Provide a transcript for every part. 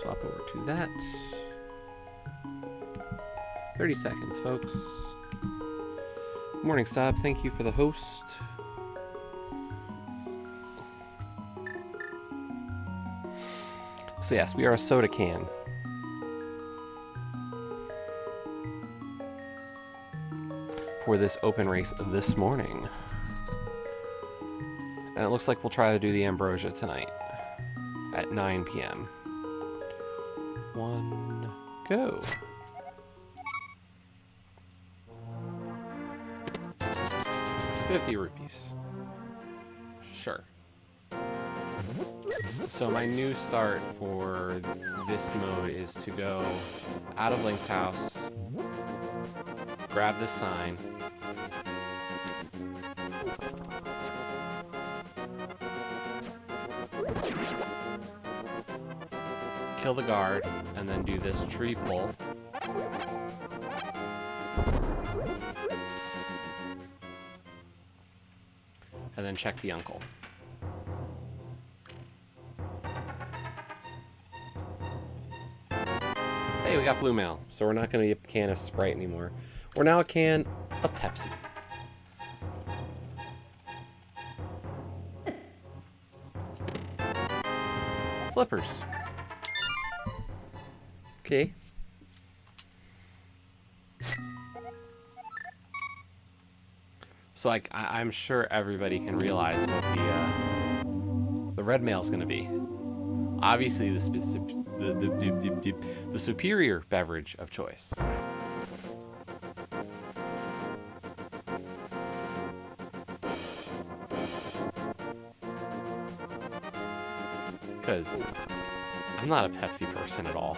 swap over to that. 30 seconds, folks. Morning, Sab. Thank you for the host. So yes, we are a soda can. For this open race this morning. And it looks like we'll try to do the Ambrosia tonight at 9 p.m. 1, go. 50 rupees. Sure. So my new start for this mode is to go out of Link's house, grab this sign, kill the guard, and then do this tree pull. And then check the uncle. Hey, we got blue mail, so we're not going to be a can of Sprite anymore. We're now a can of Pepsi. Flippers. Okay. So like I'm sure everybody can realize what the red mail is going to be. Obviously, the superior beverage of choice. Because I'm not a Pepsi person at all.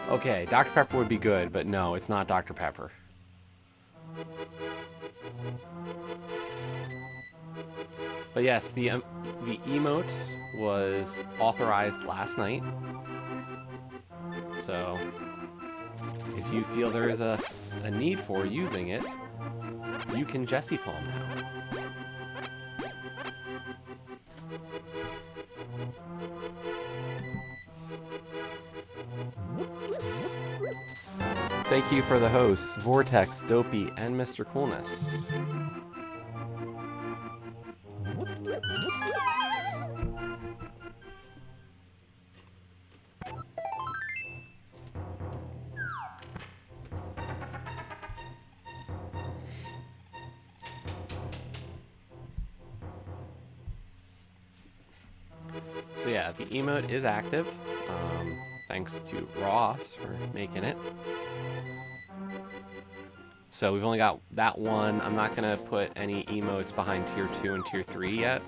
Okay, Dr. Pepper would be good, but no, it's not Dr. Pepper. But yes, the emote was authorized last night. So if you feel there is a need for using it, you can Jesse Palm now. Thank you for the hosts, Vortex, Dopey, and Mr. Coolness. So yeah, the emote is active. Thanks to Ross for making it. So we've only got that one. I'm not going to put any emotes behind tier 2 and tier 3 yet,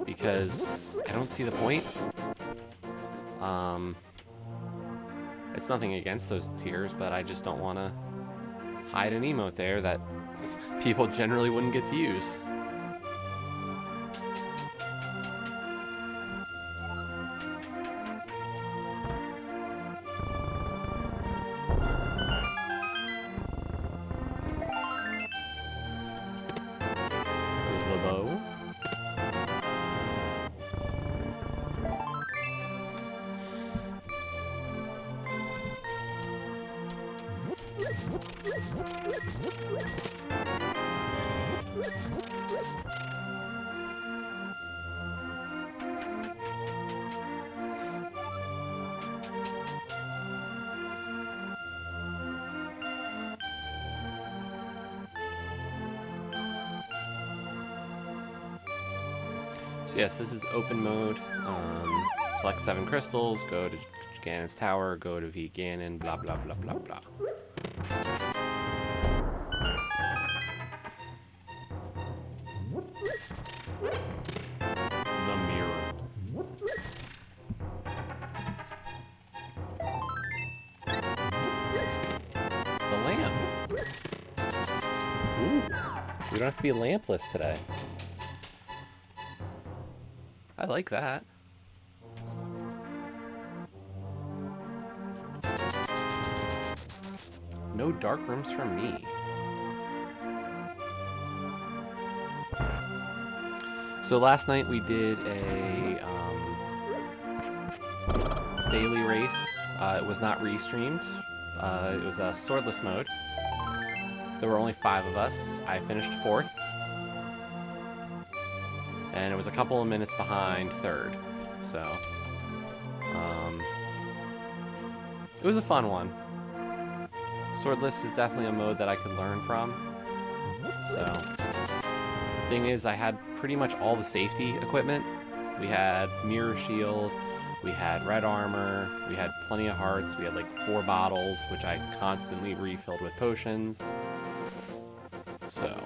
because I don't see the point. It's nothing against those tiers, but I just don't want to hide an emote there that people generally wouldn't get to use. So yes, this is open mode. Collect 7 crystals, go to Ganon's tower, go to V Ganon, blah blah blah blah blah. The mirror. The lamp. Ooh, we don't have to be lampless today. I like that. No dark rooms for me. So last night we did a daily race. It was not restreamed. It was a swordless mode. There were only 5 of us. I finished 4th. And it was a couple of minutes behind 3rd. So, it was a fun one. Swordless is definitely a mode that I could learn from. So, thing is, I had pretty much all the safety equipment. We had mirror shield, we had red armor, we had plenty of hearts, we had like 4 bottles, which I constantly refilled with potions. So,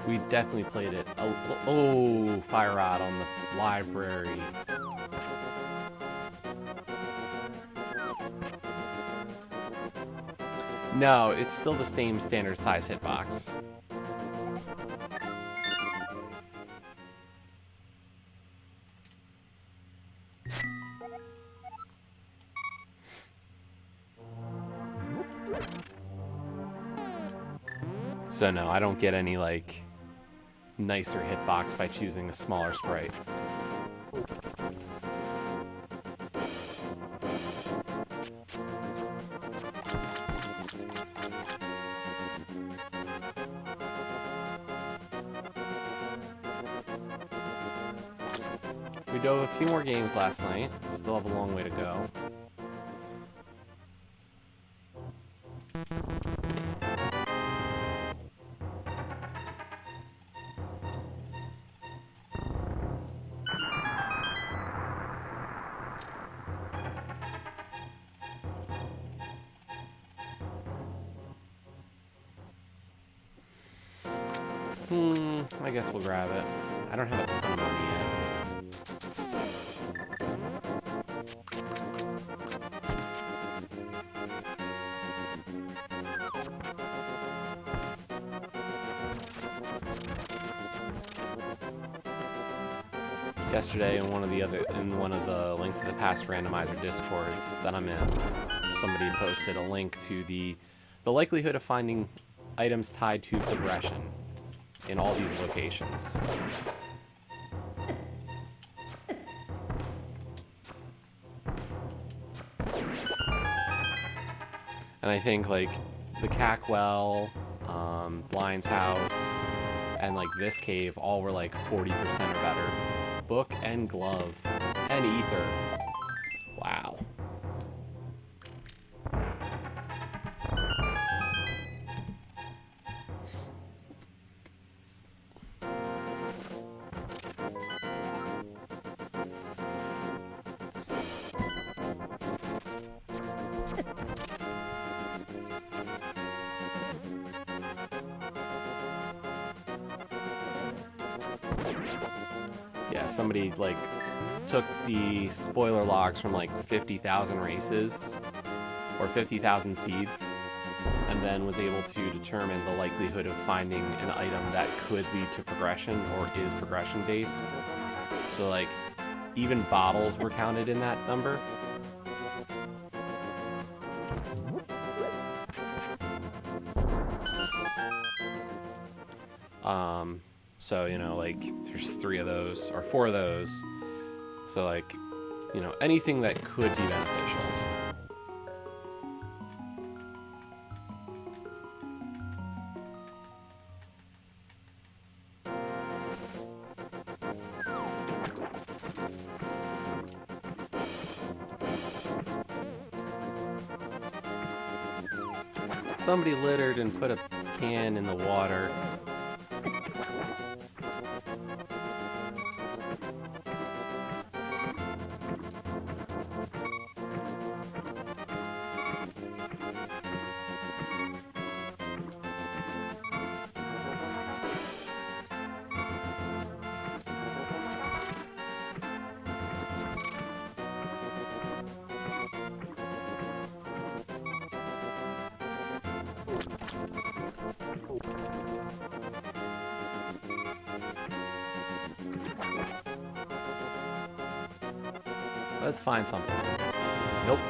we definitely played it. Oh, Fire Rod on the library. No, it's still the same standard size hitbox. So no, I don't get any, like, nicer hitbox by choosing a smaller sprite. We dove a few more games last night. Still have a long way to go. I guess we'll grab it. I don't have a ton of money yet. Yesterday in one of the Link to the Past randomizer discords that I'm in, somebody posted a link to the likelihood of finding items tied to progression in all these locations. And I think like the Cackwell, Blind's house, and like this cave all were like 40% or better. Book and glove and ether. Wow. Yeah, somebody like took the spoiler logs from like 50,000 races or 50,000 seeds and then was able to determine the likelihood of finding an item that could lead to progression or is progression based. So like even bottles were counted in that number. So, you know, like, there's 3 of those, or 4 of those. So, like, you know, anything that could be beneficial. Somebody littered and put a can in the water. Let's find something. Nope.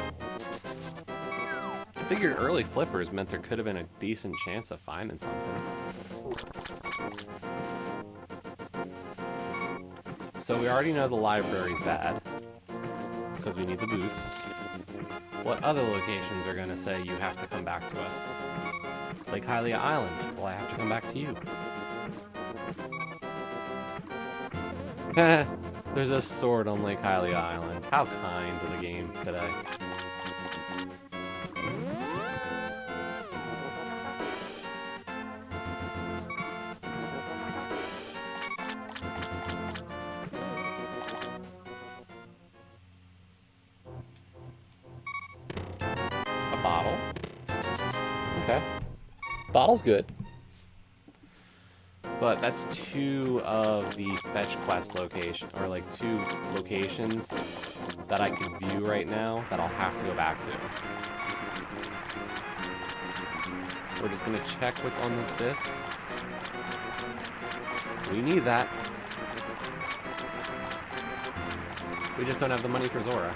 figured early flippers meant there could have been a decent chance of finding something. So we already know the library's bad, because we need the boots. What other locations are going to say you have to come back to us? Lake Hylia Island. Well, I have to come back to you. There's a sword on Lake Hylia Island. How kind of the game today. A bottle. Okay. Bottle's good. But that's two of the fetch quest location, or like two locations that I can view right now that I'll have to go back to. We're just gonna check what's on this. We need that. We just don't have the money for Zora.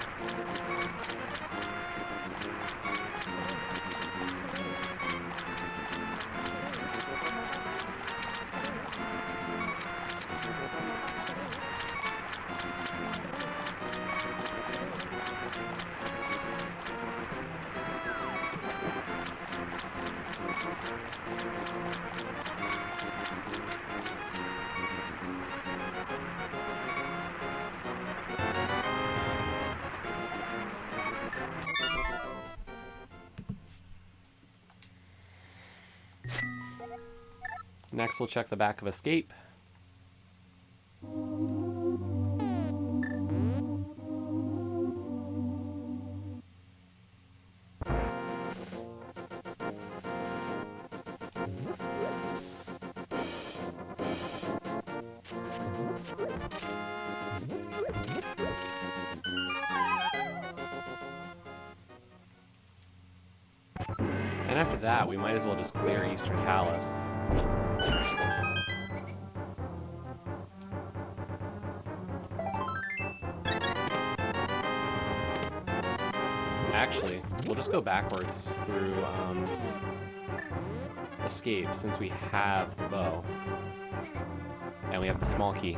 Next, we'll check the back of Escape. And after that, we might as well just clear Eastern Palace. Actually, we'll just go backwards through Escape, since we have the bow. And we have the small key.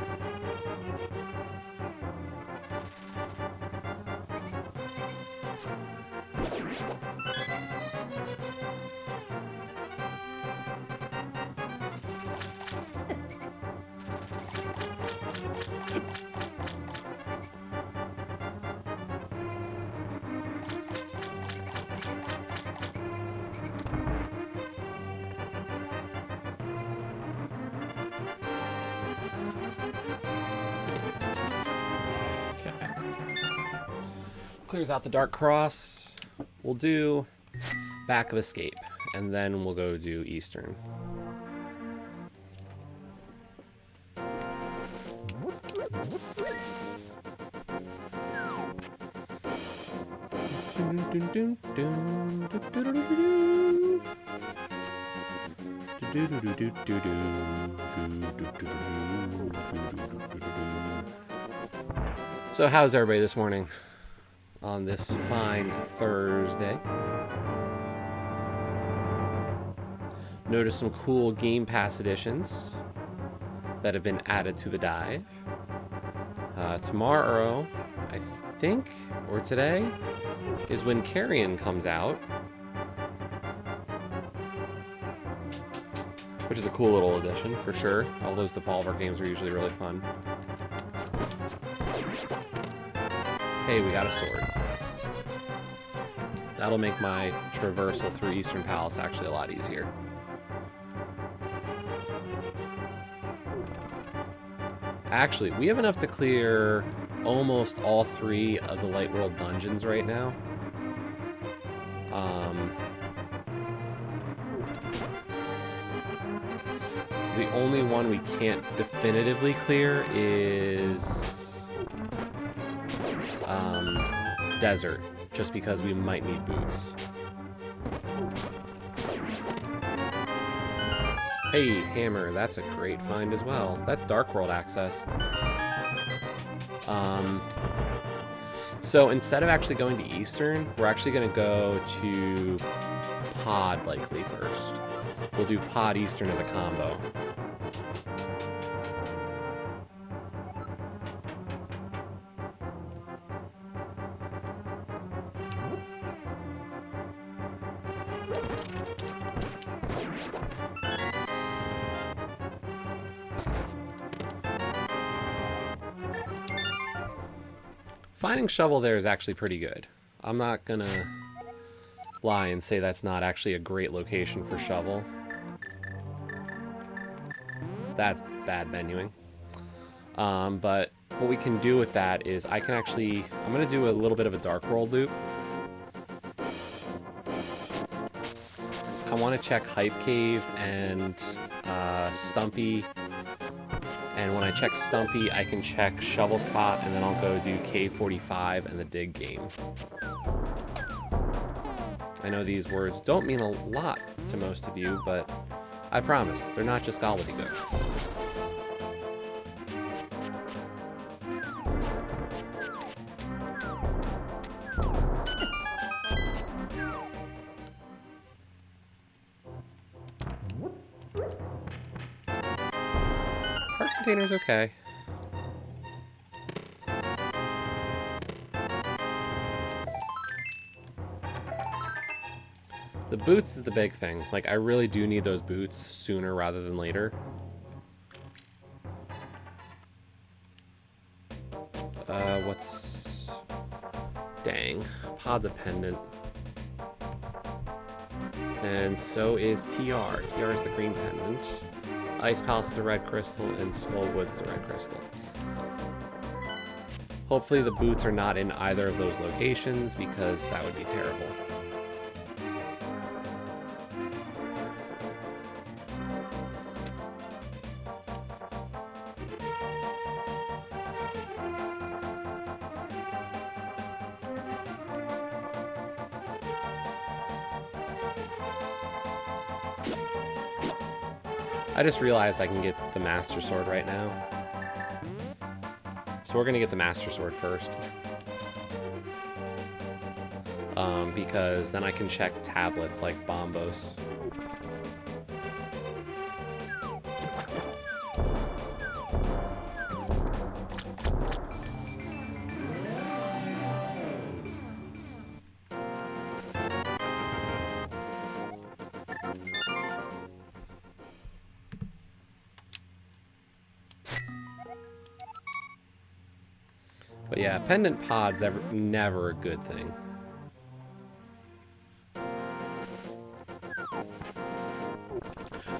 Clears out the Dark Cross. We'll do Back of Escape, and then we'll go do Eastern. So how's everybody this morning? On this fine Thursday. Notice some cool Game Pass editions that have been added to the dive. Tomorrow, I think, or today, is when Carrion comes out. Which is a cool little addition, for sure. All those Devolver games are usually really fun. Hey, we got a sword. That'll make my traversal through Eastern Palace actually a lot easier. Actually, we have enough to clear almost all 3 of the Light World dungeons right now. The only one we can't definitively clear is Desert, just because we might need boots. Hey, hammer, that's a great find as well. That's Dark World access. So instead of actually going to Eastern, we're actually going to go to Pod likely first. We'll do Pod Eastern as a combo. Finding Shovel there is actually pretty good. I'm not gonna lie and say that's not actually a great location for Shovel. That's bad menuing. But what we can do with that is I'm gonna do a little bit of a Dark World loop. I want to check Hype Cave and Stumpy. And when I check Stumpy, I can check Shovel Spot, and then I'll go do K45 and the Dig game. I know these words don't mean a lot to most of you, but I promise, they're not just gobbledygook. Park container's okay. The boots is the big thing. Like, I really do need those boots sooner rather than later. Dang. Pod's a pendant. And so is TR. TR is the green pendant. Ice Palace is the red crystal, and Skullwoods is the red crystal. Hopefully the boots are not in either of those locations, because that would be terrible. I just realized I can get the Master Sword right now. So we're going to get the Master Sword first. Because then I can check tablets like Bombos. But yeah, pendant pod's never a good thing.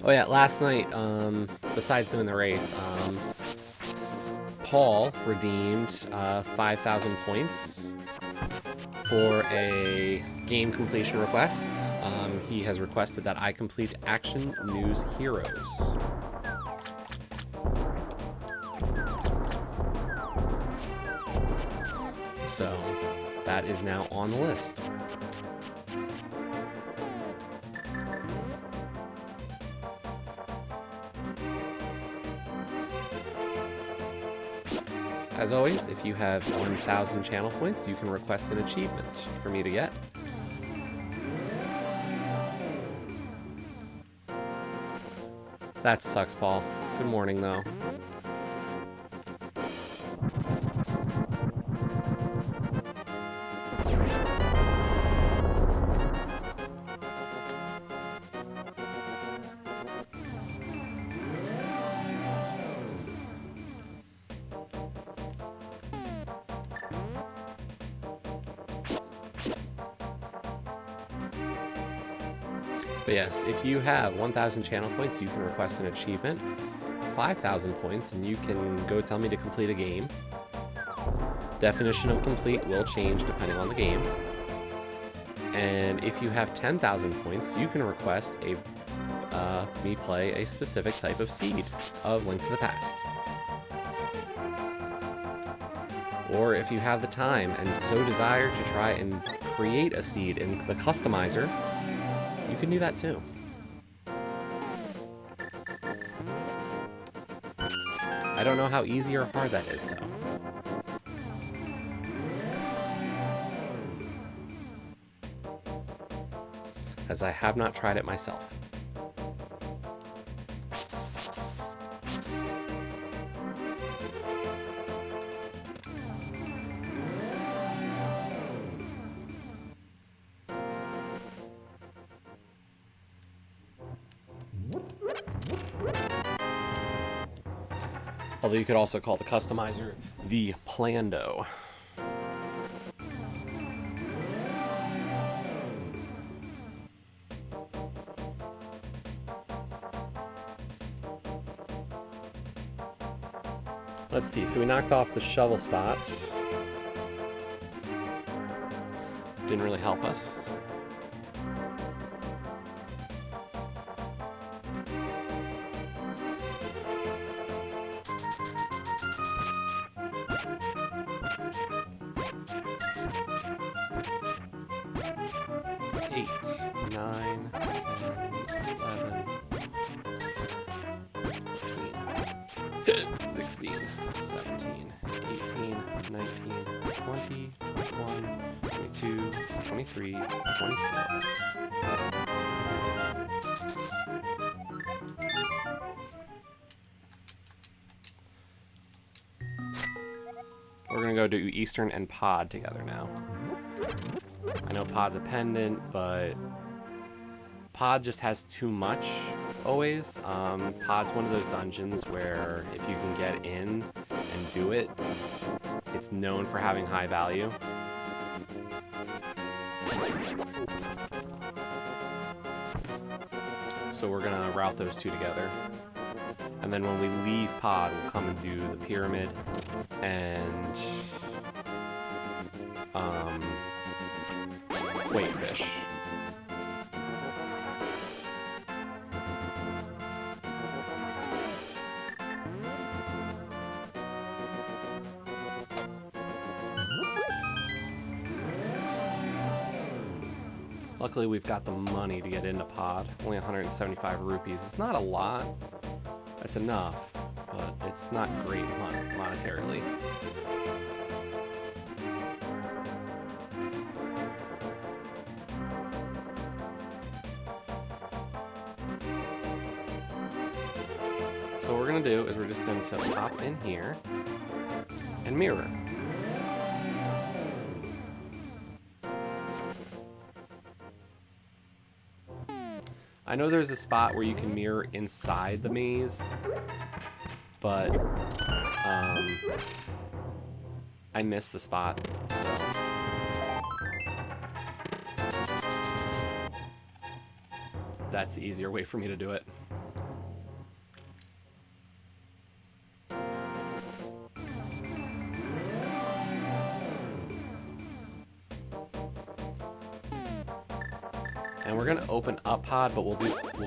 Oh yeah, last night, besides doing the race, Paul redeemed 5,000 points for a game completion request. He has requested that I complete Action News Heroes. So, that is now on the list. As always, if you have 1,000 channel points, you can request an achievement for me to get. That sucks, Paul. Good morning, though. But yes, if you have 1,000 channel points, you can request an achievement. 5,000 points, and you can go tell me to complete a game. Definition of complete will change depending on the game. And if you have 10,000 points, you can request me play a specific type of seed of Link to the Past. Or if you have the time and so desire to try and create a seed in the customizer, you can do that too. I don't know how easy or hard that is, though. as I have not tried it myself. Although you could also call the customizer the Plando. Let's see, so we knocked off the shovel spot. Didn't really help us. We're gonna go do Eastern and Pod together now. I know Pod's a pendant, but Pod just has too much always. Pod's one of those dungeons where if you can get in and do it, it's known for having high value. So we're gonna route those two together. And then when we leave Pod, we'll come and do the pyramid and Waitfish. Luckily, we've got the money to get into Pod. Only 175 rupees. It's not a lot. It's enough, but it's not great monetarily. So what we're going to do is we're just going to pop in here and mirror. I know there's a spot where you can mirror inside the maze, but I missed the spot, so. That's the easier way for me to do it. And we're gonna open up Pod, but we'll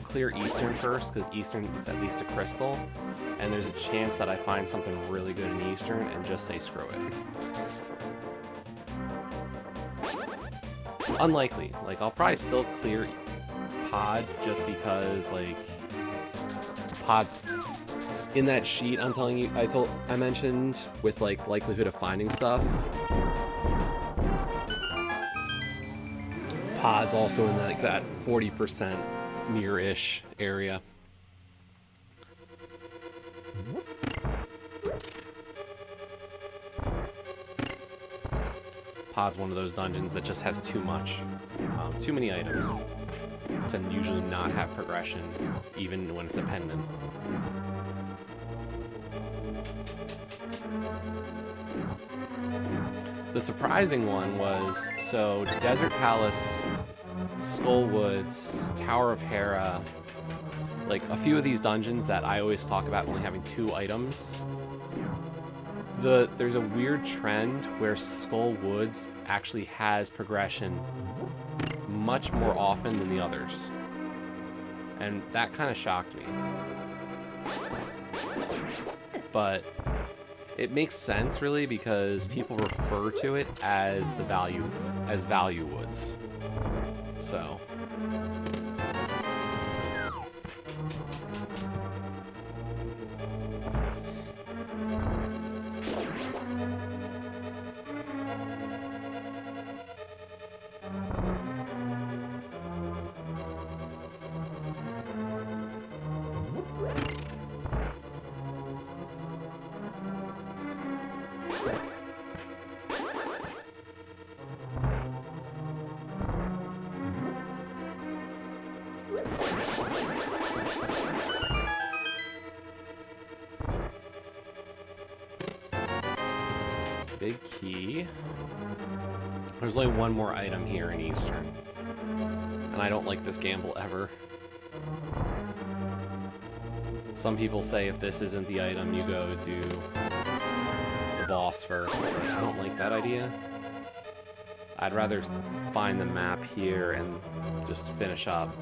clear Eastern first, because Eastern is at least a crystal, and there's a chance that I find something really good in Eastern and just say screw it. Unlikely. Like, I'll probably still clear Pod just because, like, Pod's in that sheet I'm telling you, I mentioned with, like, likelihood of finding stuff. Pod's also in like that 40% near-ish area. Pod's one of those dungeons that just has too much, too many items to usually not have progression, even when it's a pendant. The surprising one was, so Desert Palace, Skull Woods, Tower of Hera, like a few of these dungeons that I always talk about only having 2 items. There's a weird trend where Skull Woods actually has progression much more often than the others. And that kind of shocked me. But it makes sense, really, because people refer to it as value woods. So. big key. There's only one more item here in Eastern. And I don't like this gamble ever. Some people say if this isn't the item, you go do the boss first. But I don't like that idea. I'd rather find the map here and just finish up.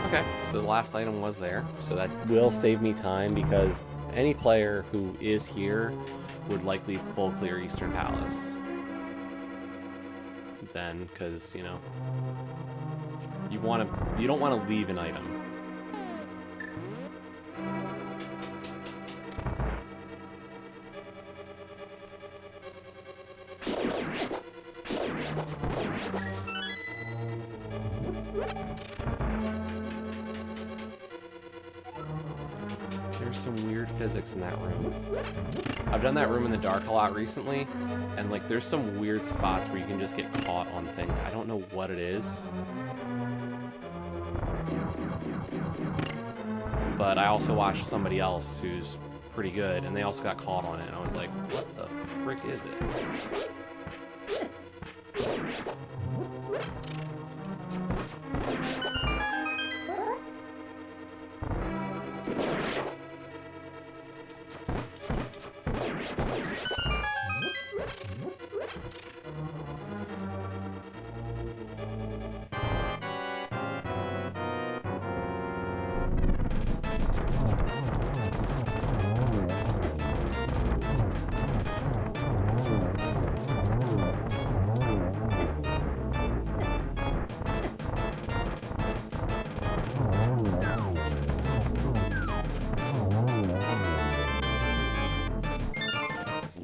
Okay, so the last item was there, so that will save me time because any player who is here would likely full clear Eastern Palace. Then, because you know, you don't want to leave an item. There's some weird physics in that room. I've done that room in the dark a lot recently, and like there's some weird spots where you can just get caught on things. I don't know what it is. But I also watched somebody else who's pretty good, and they also got caught on it, and I was like, what the frick is it?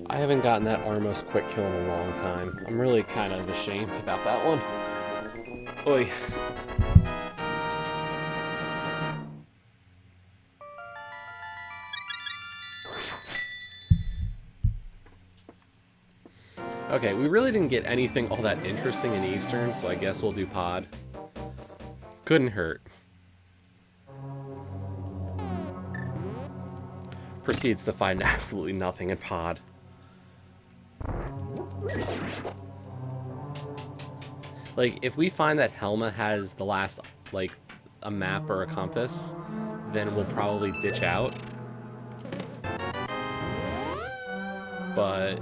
I haven't gotten that Armos quick kill in a long time. I'm really kind of ashamed about that one. Oy. Okay, we really didn't get anything all that interesting in Eastern, so I guess we'll do Pod. Couldn't hurt. Proceeds to find absolutely nothing in Pod. Like, if we find that Helma has the last, like, a map or a compass, then we'll probably ditch out. But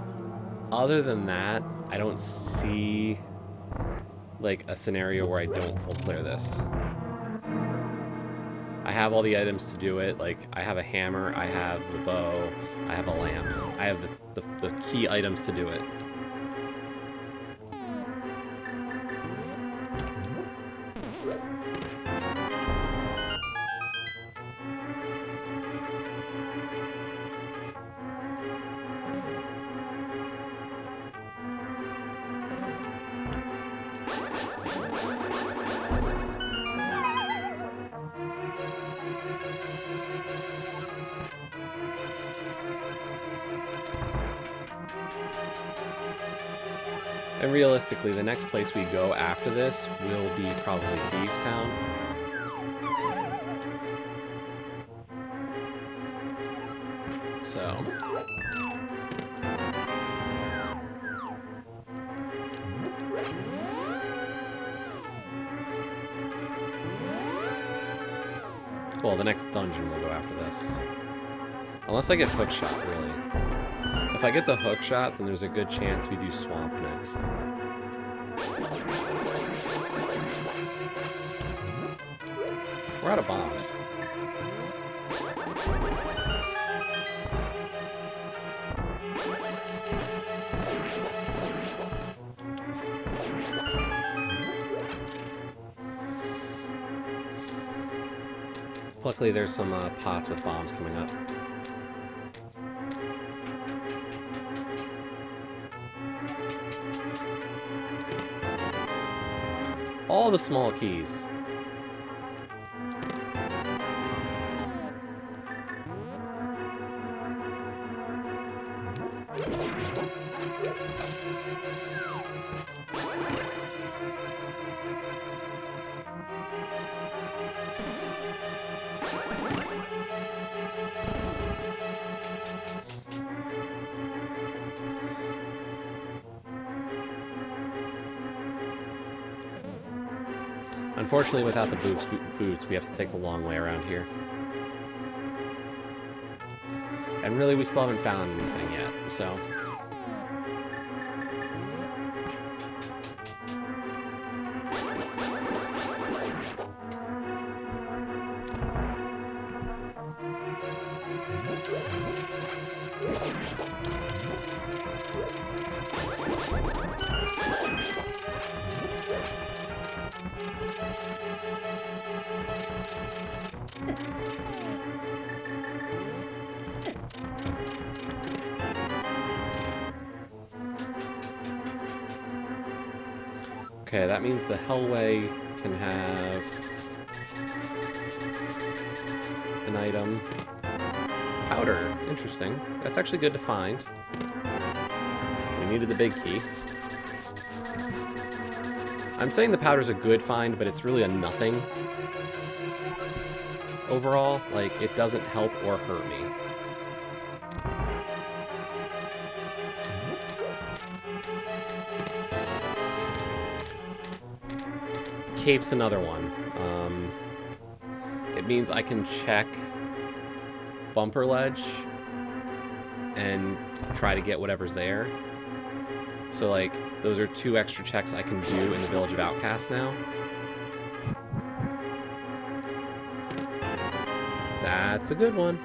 other than that, I don't see, like, a scenario where I don't full clear this. I have all the items to do it. Like, I have a hammer, I have the bow, I have a lamp. I have the key items to do it. And realistically, the next place we go after this will be probably Thieves Town. So. Well, the next dungeon will go after this. Unless I get hookshot, really. If I get the hook shot, then there's a good chance we do Swamp next. We're out of bombs. Luckily, there's some pots with bombs coming up. All the small keys. Unfortunately, without the boots, we have to take the long way around here. And really, we still haven't found anything yet, so... Okay, that means the Hellway can have an item. Powder. Interesting. That's actually good to find. We needed the big key. I'm saying the powder's a good find, but it's really a nothing. Overall, like, it doesn't help or hurt me. Cape's another one. It means I can check Bumper Ledge and try to get whatever's there. So, like, those are 2 extra checks I can do in the Village of Outcasts now. That's a good one.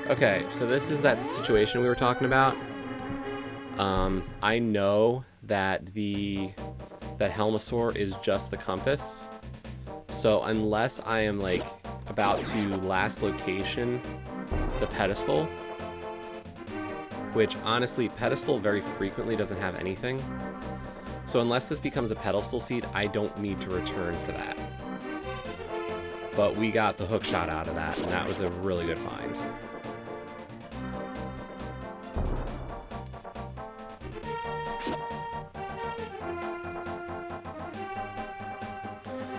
Okay, so this is that situation we were talking about. I know that that Helmasaur is just the compass. So unless I am, like, about to last location the pedestal, which honestly, pedestal very frequently doesn't have anything. So unless this becomes a pedestal seed, I don't need to return for that. But we got the hook shot out of that, and that was a really good find.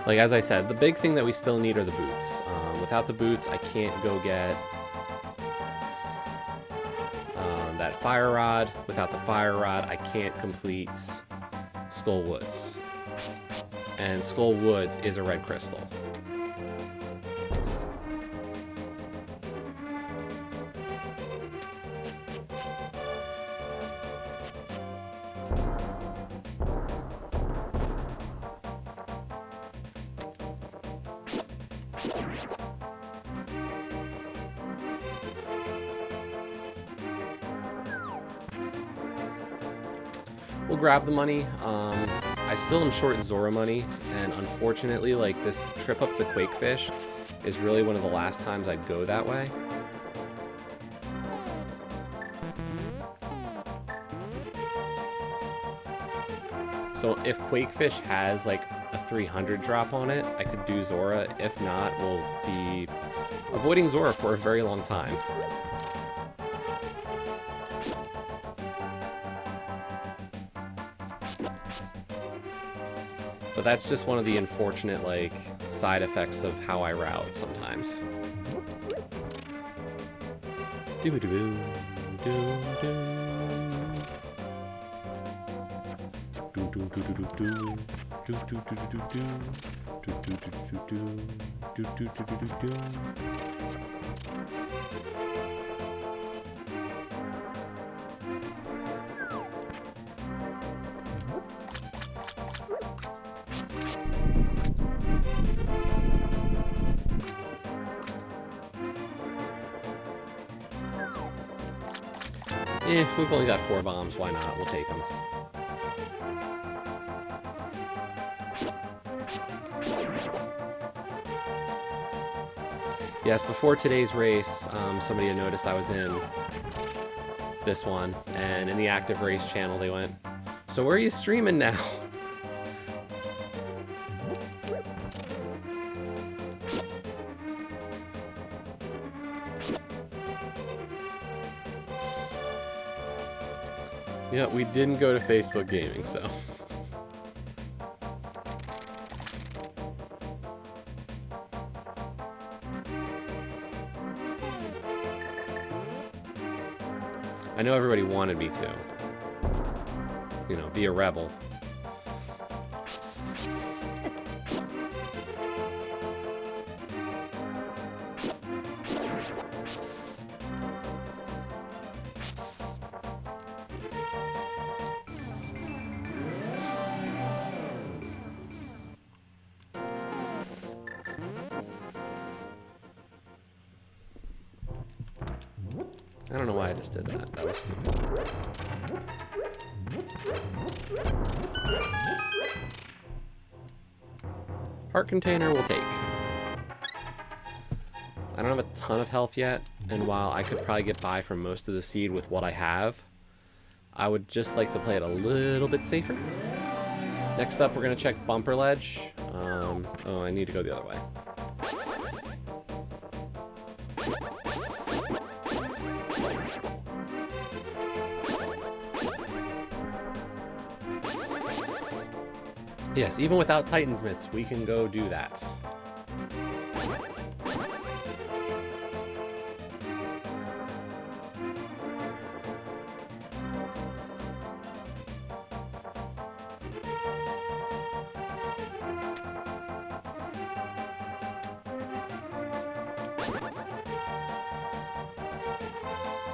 Like, as I said, the big thing that we still need are the boots. Without the boots, I can't go get that fire rod. Without the fire rod, I can't complete Skull Woods. And Skull Woods is a red crystal. We'll grab the money. I still am short Zora money, and unfortunately, like, this trip up the Quakefish is really one of the last times I'd go that way. So if Quakefish has, like, a 300 drop on it, I could do Zora. If not, we'll be avoiding Zora for a very long time. But that's just one of the unfortunate, like, side effects of how I route sometimes. We've only got 4 bombs. Why not? We'll take them. Yes, before today's race, somebody had noticed I was in this one, and in the active race channel they went, "So where are you streaming now?" Yeah, we didn't go to Facebook Gaming, so... I know everybody wanted me to. You know, be a rebel. I don't know why I just did that. That was stupid. Heart container will take. I don't have a ton of health yet, and while I could probably get by from most of the seed with what I have, I would just like to play it a little bit safer. Next up, we're going to check Bumper Ledge. Oh, I need to go the other way. Yes, even without Titan's Mitts, we can go do that.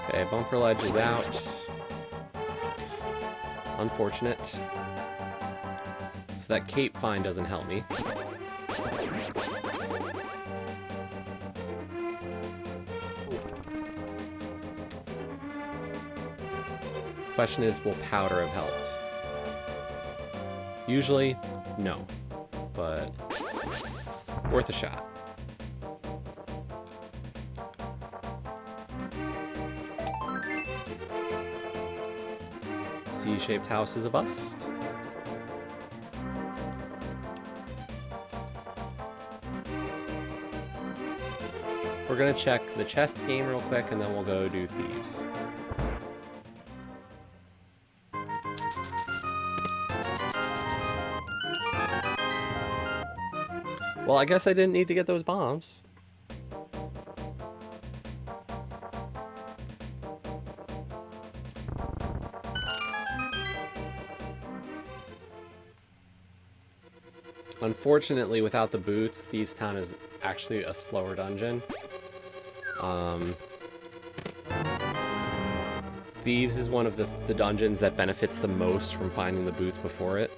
Okay, Bumper Ledge is out. Unfortunate. So that cape find doesn't help me. Question is, will powder have helped? Usually, no. But worth a shot. C-shaped house is a bust. We're gonna check the chest game real quick, and then we'll go do thieves. Well, I guess I didn't need to get those bombs. Unfortunately, without the boots, Thieves Town is actually a slower dungeon. Thieves is one of the dungeons that benefits the most from finding the boots before it.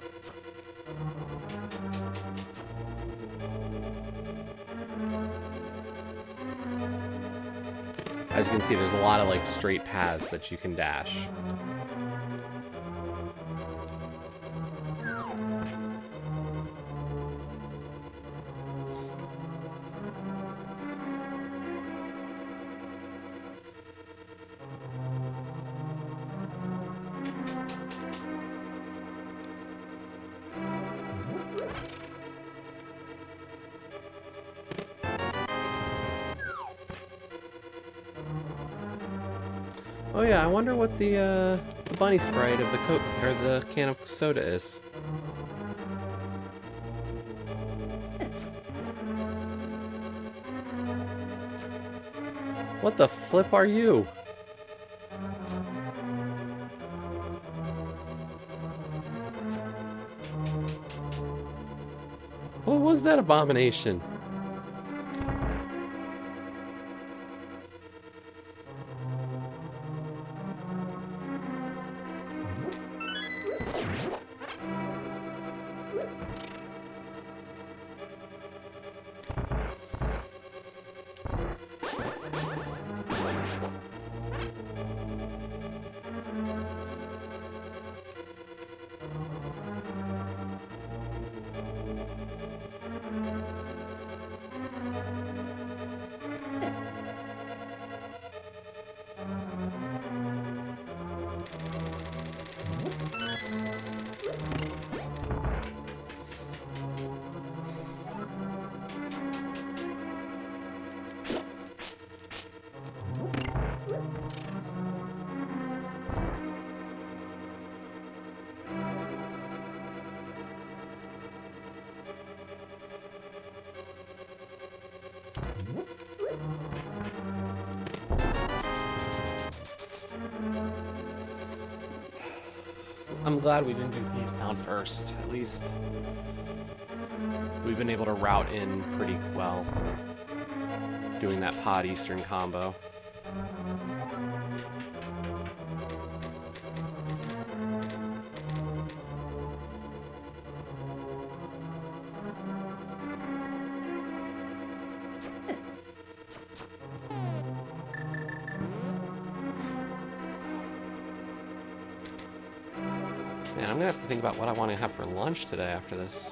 As you can see, there's a lot of like straight paths that you can dash. Oh yeah, I wonder what the bunny sprite of the Coke or the can of soda is. What the flip are you? What was that abomination? I'm glad we didn't do Thieves Town first. At least we've been able to route in pretty well, doing that Pod Eastern combo. Man, I'm gonna have to think about what I want to have for lunch today after this.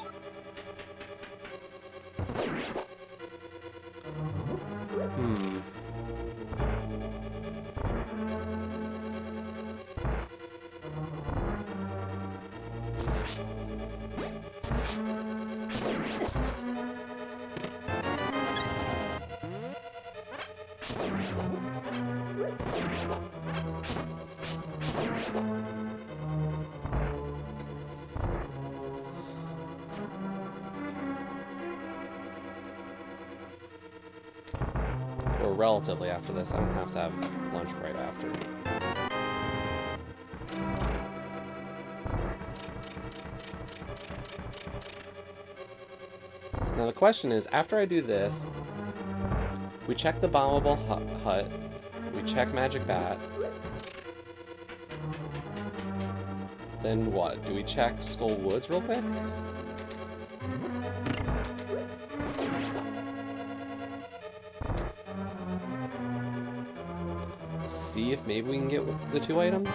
Or relatively after this, I'm gonna have to have lunch right after. Now the question is, after I do this, we check the bombable hut, we check Magic Bat, then what? Do we check Skull Woods real quick? See if maybe we can get the 2 items?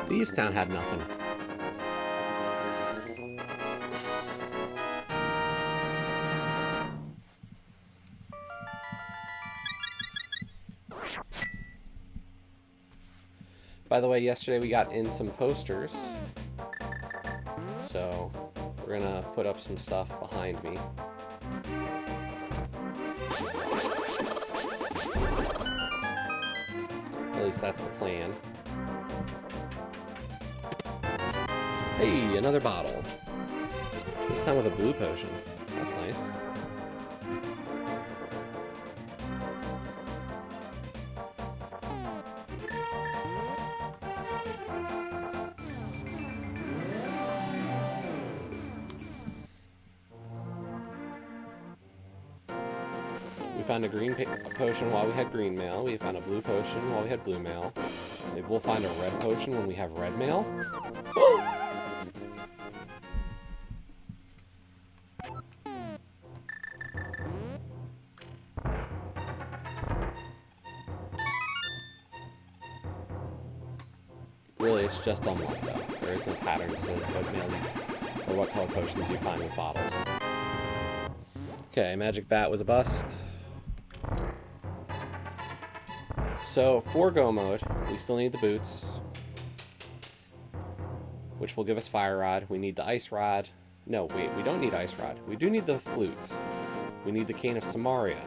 Thieves Town had nothing. By the way, yesterday we got in some posters. So we're gonna put up some stuff behind me. At least that's the plan. Hey, another bottle. This time with a blue potion. That's nice. We found a green potion while we had green mail. We found a blue potion while we had blue mail. Maybe we'll find a red potion when we have red mail. Really, it's just on luck, though. There is no pattern to what mail or what color potions you find with bottles. Okay, Magic Bat was a bust. So, for Go Mode, we still need the boots, which will give us Fire Rod. We need the Ice Rod. No, wait, we don't need Ice Rod. We do need the flute. We need the Cane of Samaria.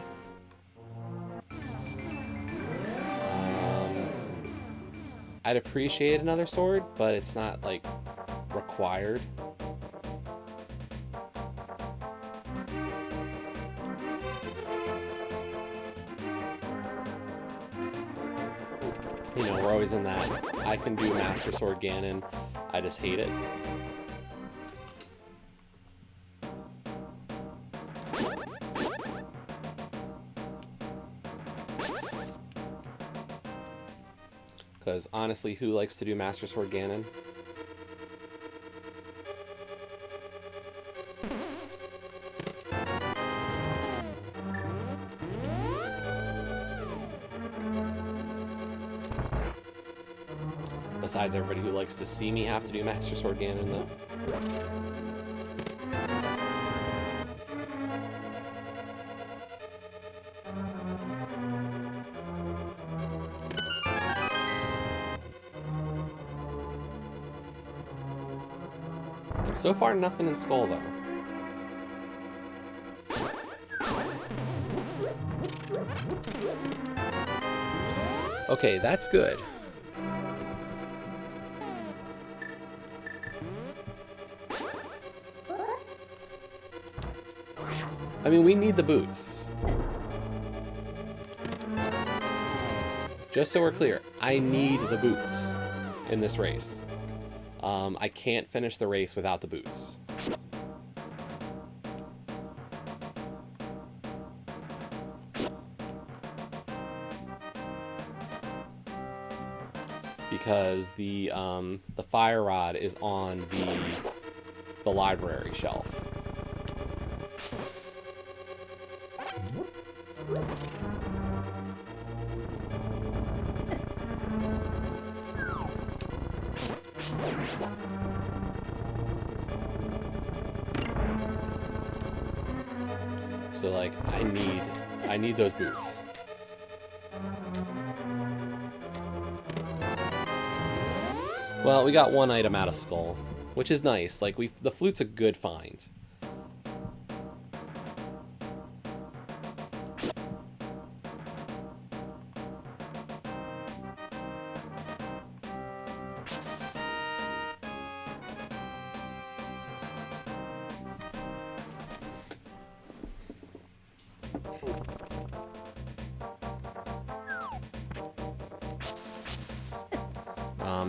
I'd appreciate another sword, but it's not, like, required. You know, we're always in that, I can do Master Sword Ganon, I just hate it. Because honestly, who likes to do Master Sword Ganon? Besides everybody who likes to see me have to do Master Sword Ganon, though. So far, nothing in Skull, though. Okay, that's good. I mean, we need the boots. Just so we're clear, I need the boots in this race. I can't finish the race without the boots. Because the fire rod is on the library shelf. So like I need those boots. Well, we got one item out of Skull, which is nice. Like the flute's a good find.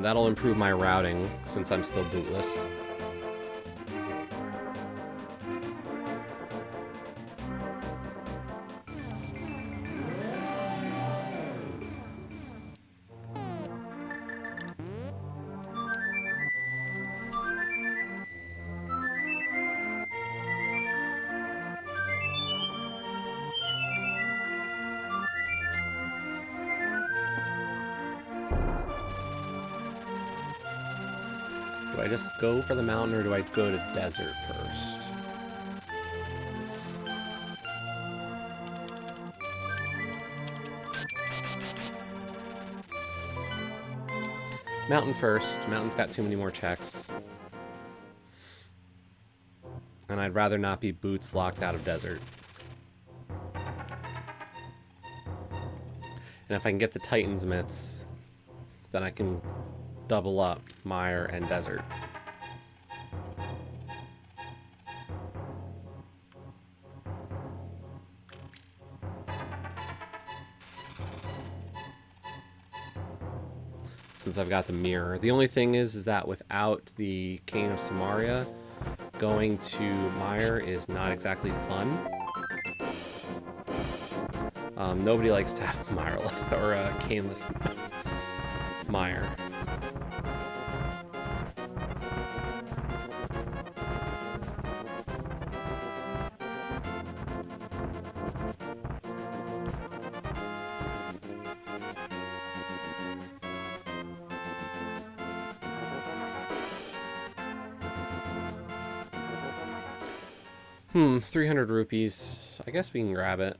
That'll improve my routing since I'm still bootless. Do I just go for the mountain, or do I go to desert first? Mountain first. Mountain's got too many more checks. And I'd rather not be boots locked out of desert. And if I can get the Titan's mitts, then I can double up Mire and desert. Since I've got the mirror. The only thing is that without the Cane of Samaria, going to Mire is not exactly fun. Nobody likes to have a Mire or a caneless Mire. Hmm, 300 rupees. I guess we can grab it.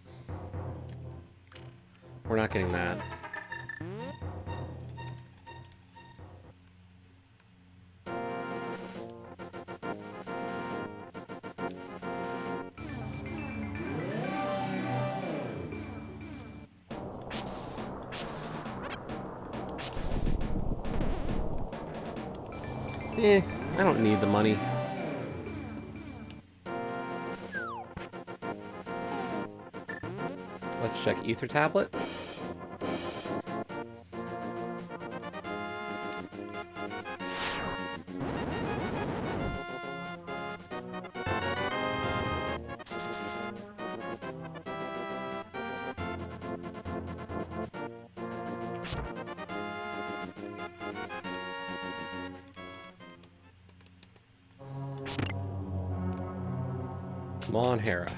We're not getting that. I don't need the money. Let's check Ether Tablet. Come on, Hera.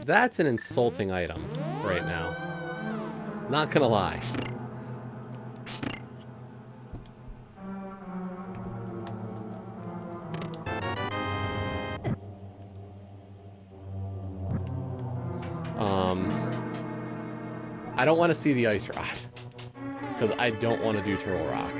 That's an insulting item right now. Not gonna lie. I don't want to see the ice rod. Because I don't want to do Turtle Rock.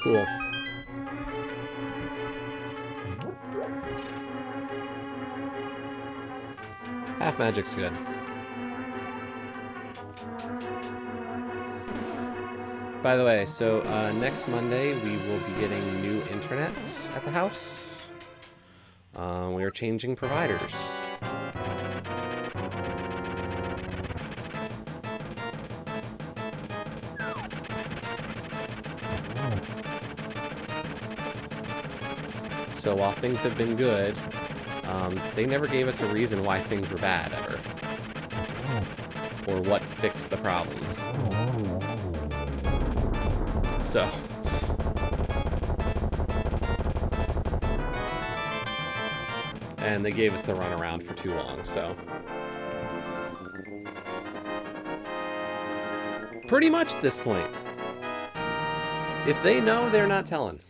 Cool. Half magic's good. By the way, so next Monday we will be getting new internet at the house. We are changing providers. So while things have been good, they never gave us a reason why things were bad, ever. Or what fixed the problems. So. And they gave us the runaround for too long, so. Pretty much at this point. If they know, they're not telling.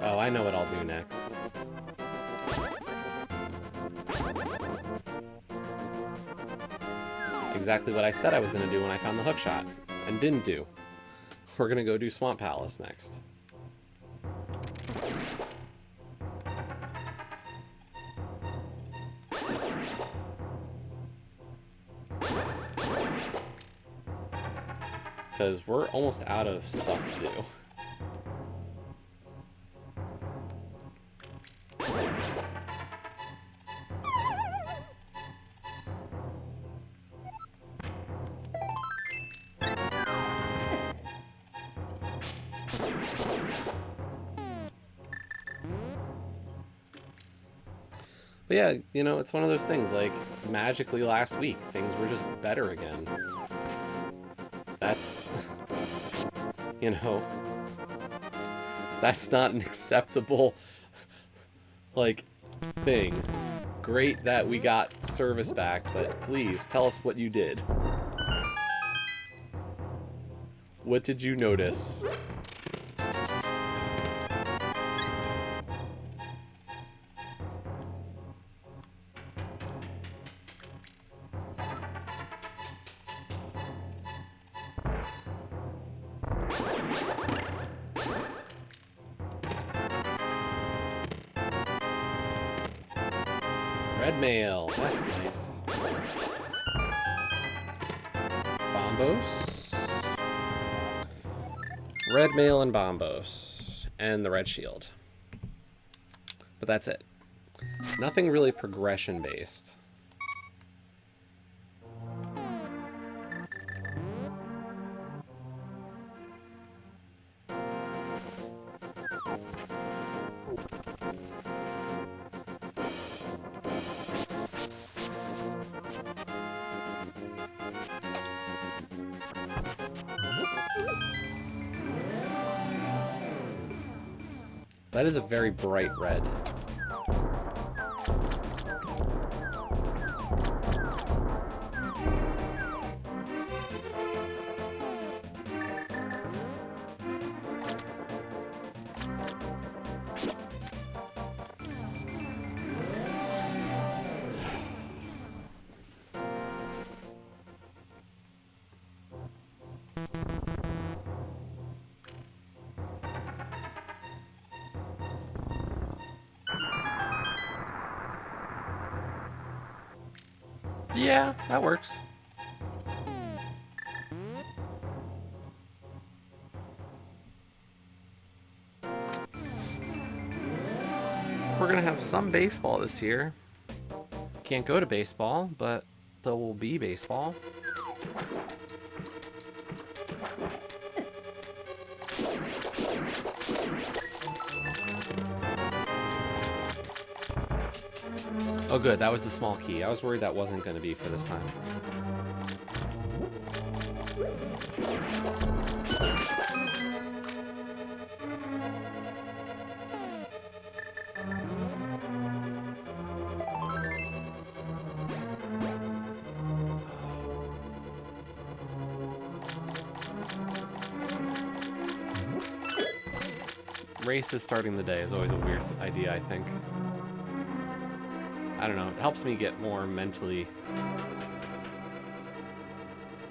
Oh, I know what I'll do next. Exactly what I said I was going to do when I found the hookshot, and didn't do. We're going to go do Swamp Palace next. Because we're almost out of stuff to do. But yeah, you know, it's one of those things, like, magically last week, things were just better again. That's, you know, that's not an acceptable, like, thing. Great that we got service back, but please, tell us what you did. What did you notice? Red mail, that's nice. Bombos. Red mail and Bombos. And the red shield. But that's it. Nothing really progression based. That is a very bright red. Yeah, that works. We're gonna have some baseball this year. Can't go to baseball, but there will be baseball. Oh good, that was the small key. I was worried that wasn't going to be for this time. Races starting the day is always a weird idea, I think. I don't know, it helps me get more mentally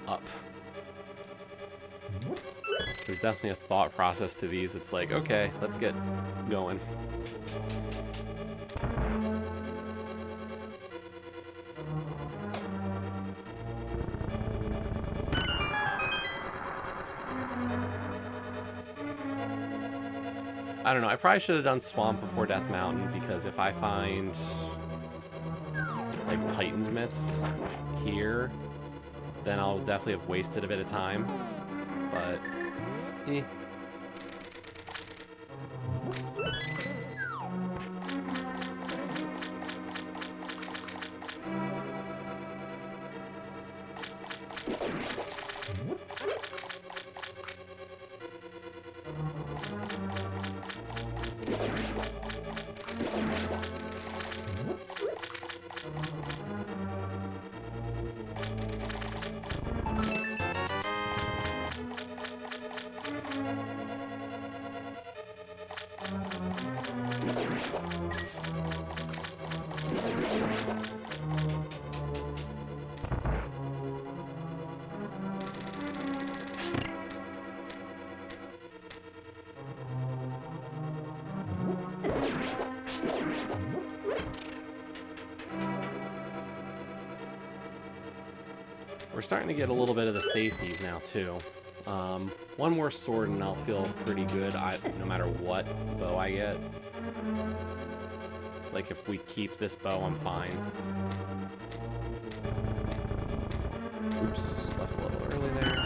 up. There's definitely a thought process to these. It's like, okay, let's get going. I don't know, I probably should have done Swamp before Death Mountain, because if I find like Titan's Mitts here, then I'll definitely have wasted a bit of time. But eh. We're starting to get a little bit of the safeties now, too. One more sword and I'll feel pretty good, no matter what bow I get. Like, if we keep this bow, I'm fine. Oops, left a little early there.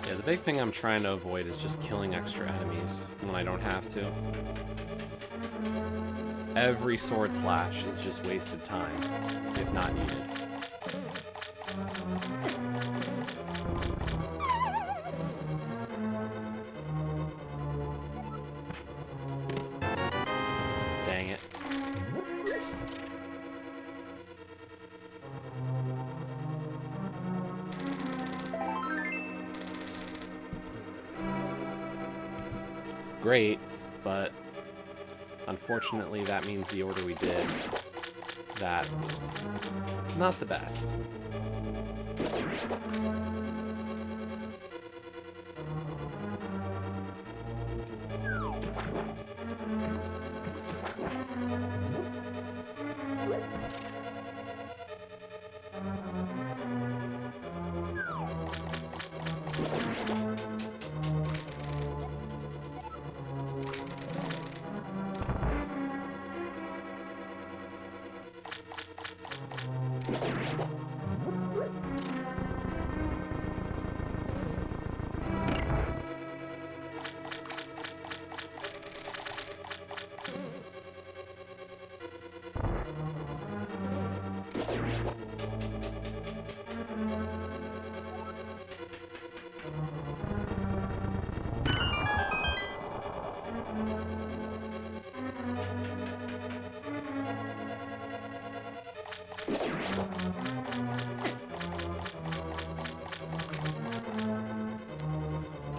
Yeah, the big thing I'm trying to avoid is just killing extra enemies when I don't have to. Every sword slash is just wasted time, if not needed. Dang it. Great, but unfortunately that means the order we did, that was not the best.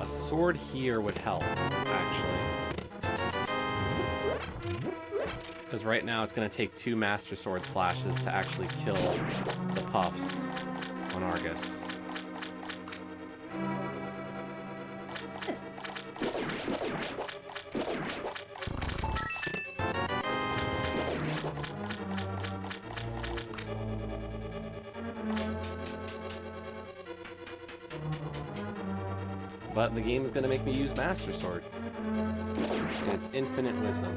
A sword here would help, actually. Because right now it's going to take 2 Master Sword slashes to actually kill the puffs on Argus. But the game is going to make me use Master Sword. And it's infinite wisdom.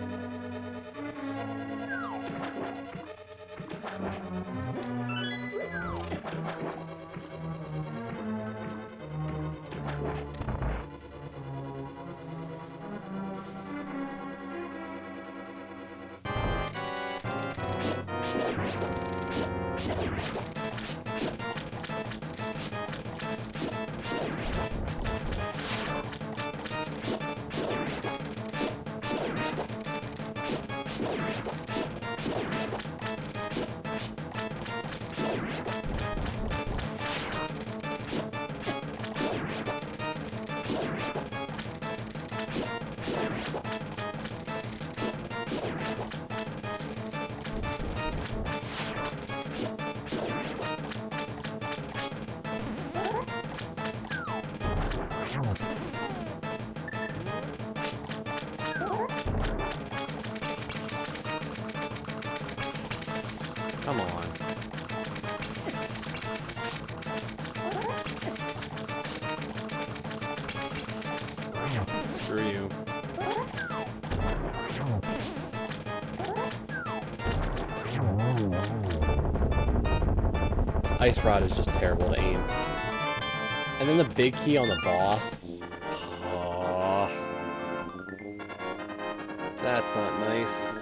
Come on. Screw you. Ice Rod is just terrible to aim. And then the big key on the boss. Oh, that's not nice.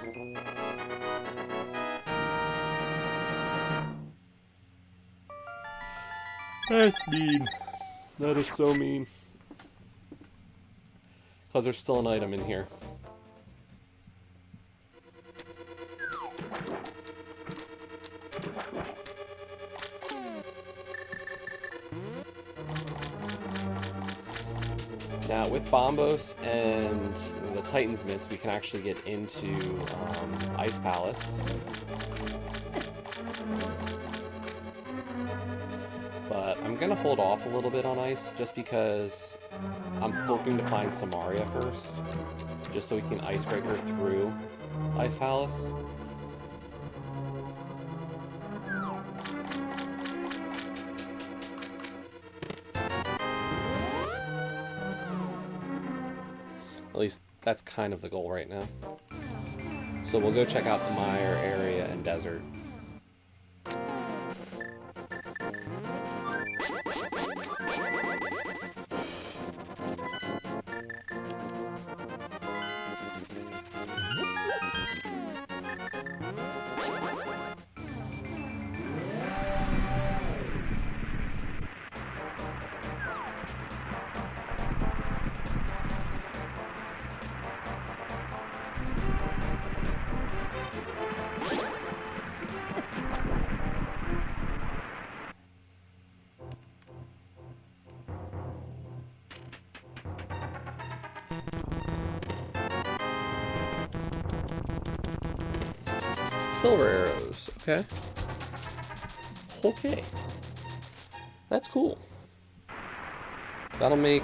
That's mean. That is so mean. Because there's still an item in here. Now, with Bombos and the Titan's Mitts, we can actually get into Ice Palace. But I'm going to hold off a little bit on Ice, just because I'm hoping to find Samaria first, just so we can Icebreaker through Ice Palace. At least that's kind of the goal right now. So we'll go check out the Mire area and desert. Silver arrows, okay. Okay. That's cool. That'll make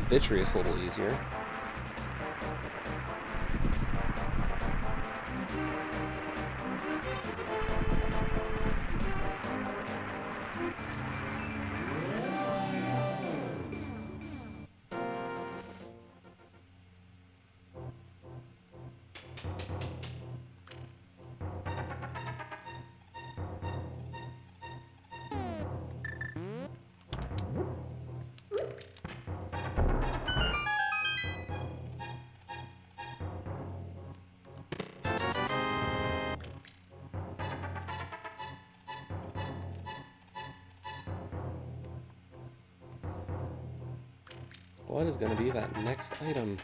Vitreous a little easier. What is going to be that next item?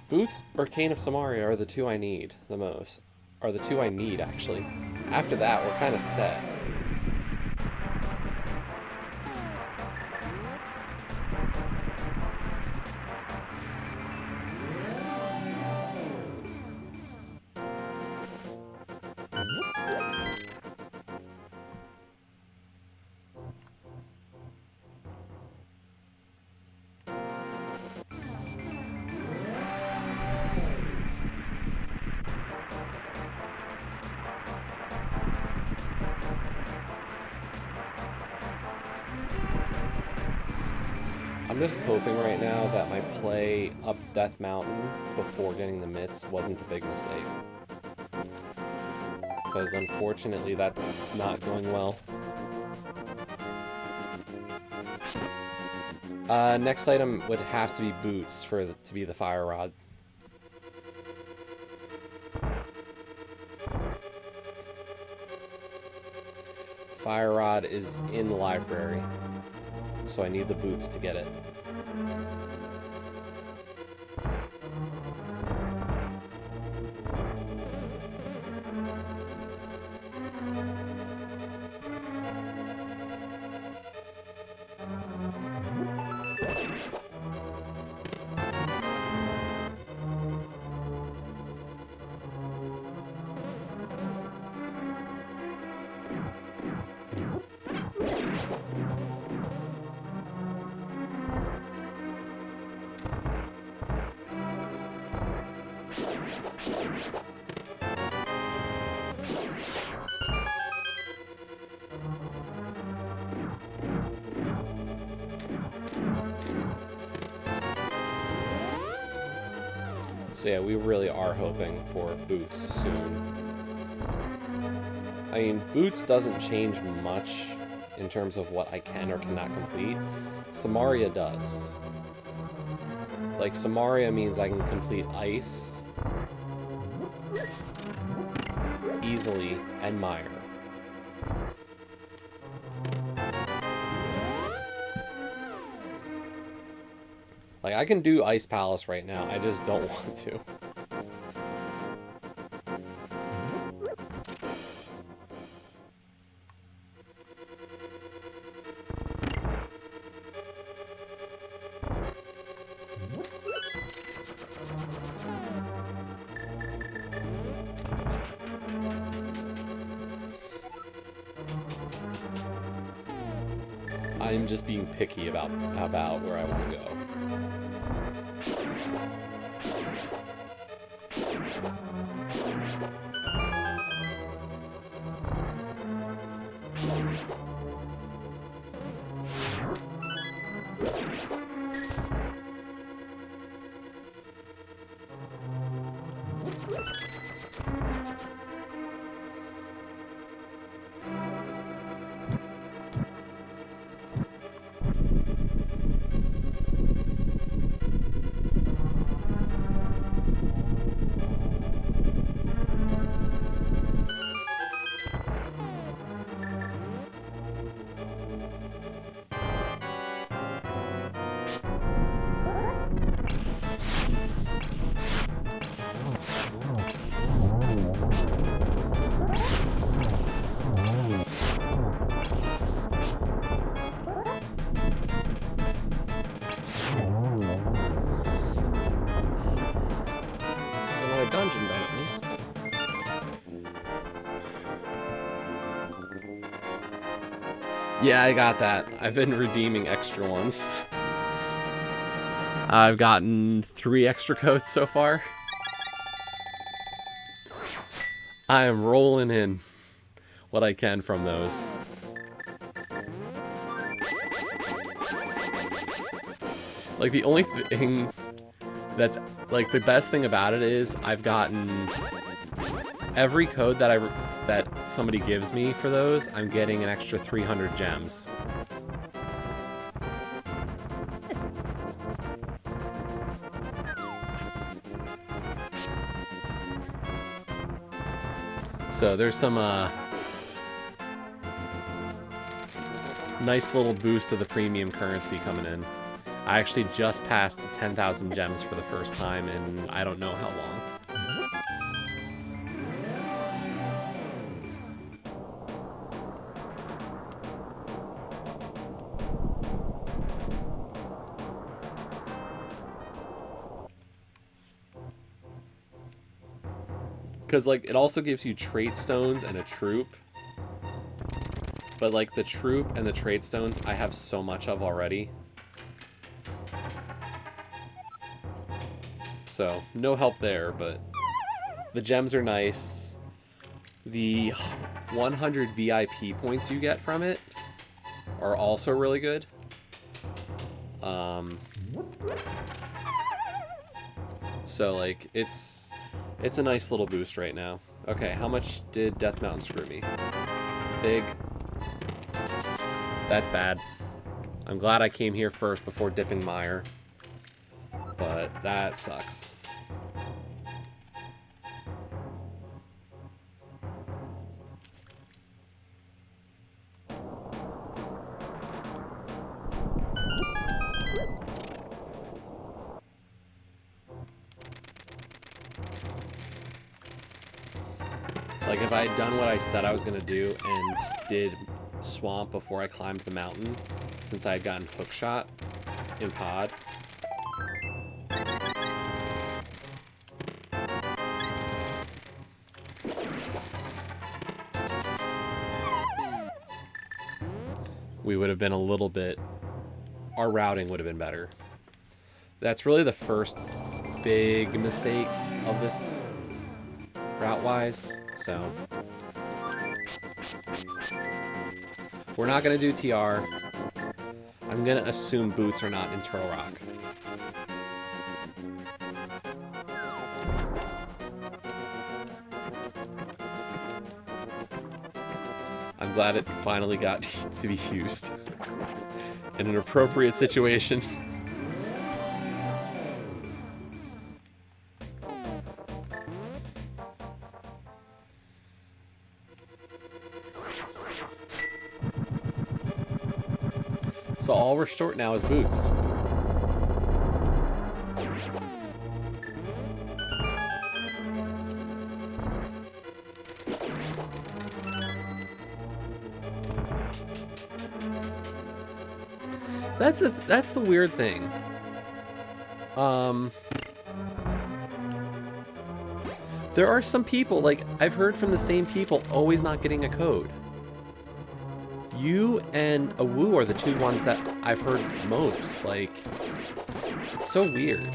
Boots or Cane of Samaria are the two I need the most. are the two I need, actually. After that, we're kind of set. I'm just hoping right now that my play up Death Mountain before getting the mitts wasn't the big mistake. Because unfortunately that's not going well. Next item would have to be boots to be the fire rod. Fire rod is in the library, so I need the boots to get it. So yeah, we really are hoping for boots soon. I mean, boots doesn't change much in terms of what I can or cannot complete. Samaria does. Like, Samaria means I can complete ice easily and mire. Like, I can do Ice Palace right now, I just don't want to. I'm just being picky about where I want to go. Dungeon done at least. Yeah, I got that. I've been redeeming extra ones. I've gotten 3 extra coats so far. I am rolling in what I can from those. Like, the only thing that's, like, the best thing about it is I've gotten every code that somebody gives me for those, I'm getting an extra 300 gems. So there's some nice little boost to the premium currency coming in. I actually just passed 10,000 gems for the first time in I don't know how long. Because, like, it also gives you trait stones and a troop. But, like, the troop and the trait stones I have so much of already. So, no help there, but the gems are nice. The 100 VIP points you get from it are also really good. So, like, it's a nice little boost right now. Okay, how much did Death Mountain screw me? Big. That's bad. I'm glad I came here first before dipping Mire. But that sucks. Like, if I had done what I said I was going to do and did Swamp before I climbed the mountain, since I had gotten Hookshot in Pod, we would have been a little bit... Our routing would have been better. That's really the first big mistake of this route-wise. So, we're not going to do TR. I'm going to assume boots are not in Turtle Rock. I'm glad it finally got to be used in an appropriate situation. So all we're short now is boots. That's the weird thing. There are some people, like, I've heard from the same people always not getting a code. You and Awu are the two ones that I've heard most. Like, it's so weird.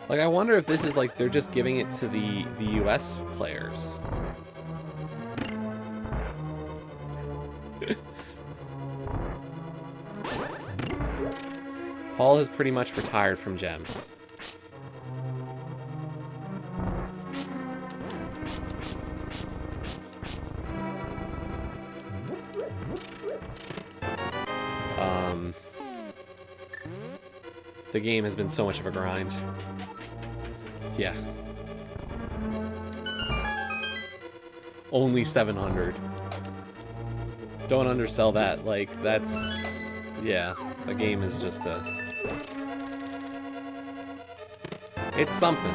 Like, I wonder if this is like they're just giving it to the US players. Paul has pretty much retired from gems. The game has been so much of a grind. Yeah. Only 700. Don't undersell that. Like, that's... Yeah. The game is just a... It's something.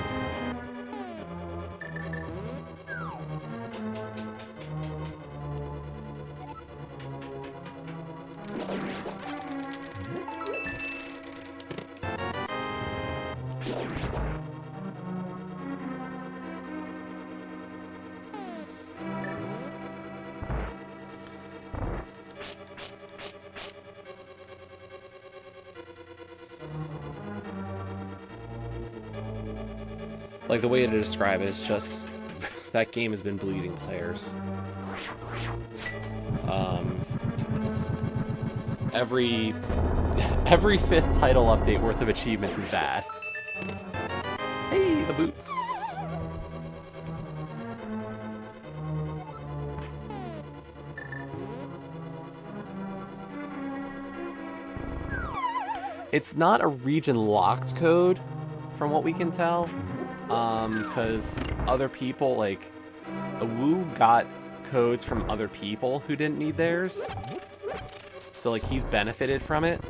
Like, the way to describe it is just that game has been bleeding players. Every 5th title update worth of achievements is bad. Hey, the boots. It's not a region locked code, from what we can tell. Because other people, like, Awu got codes from other people who didn't need theirs. So, like, he's benefited from it.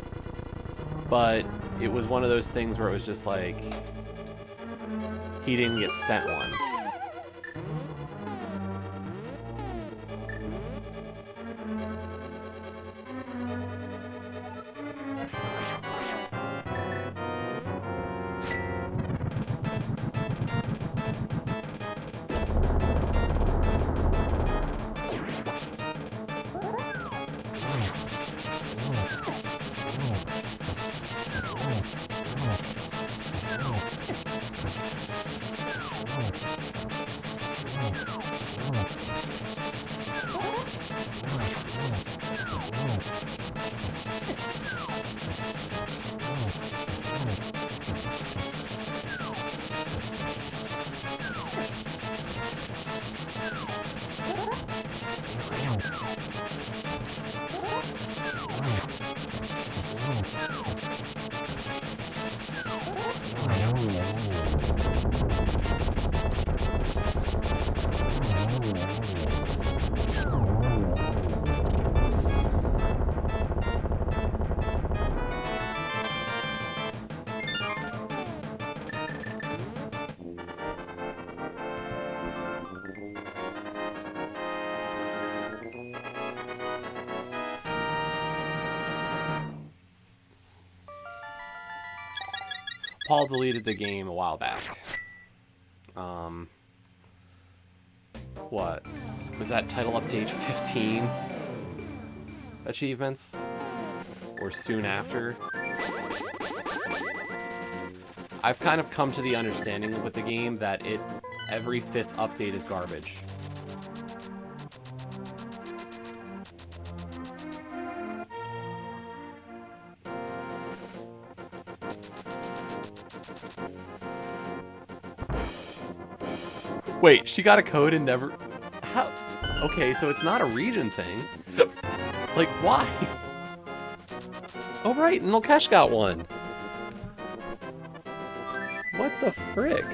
But it was one of those things where it was just like, he didn't get sent one. Paul deleted the game a while back. What? Was that title update 15 achievements? Or soon after? I've kind of come to the understanding with the game that every 5th update is garbage. Wait, she got a code and never... How? Okay, so it's not a region thing. Like, why? Oh, right, and Nulkesh got one. What the frick?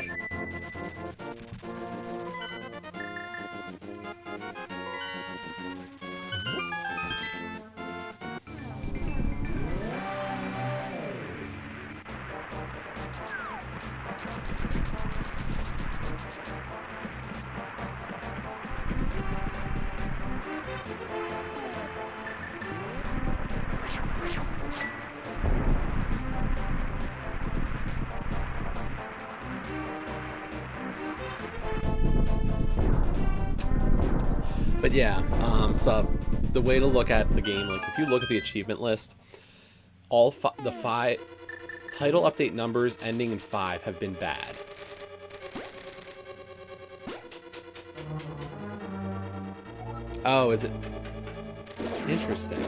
But yeah, so the way to look at the game, like if you look at the achievement list, all the 5 title update numbers ending in 5 have been bad. Oh, is it? Interesting.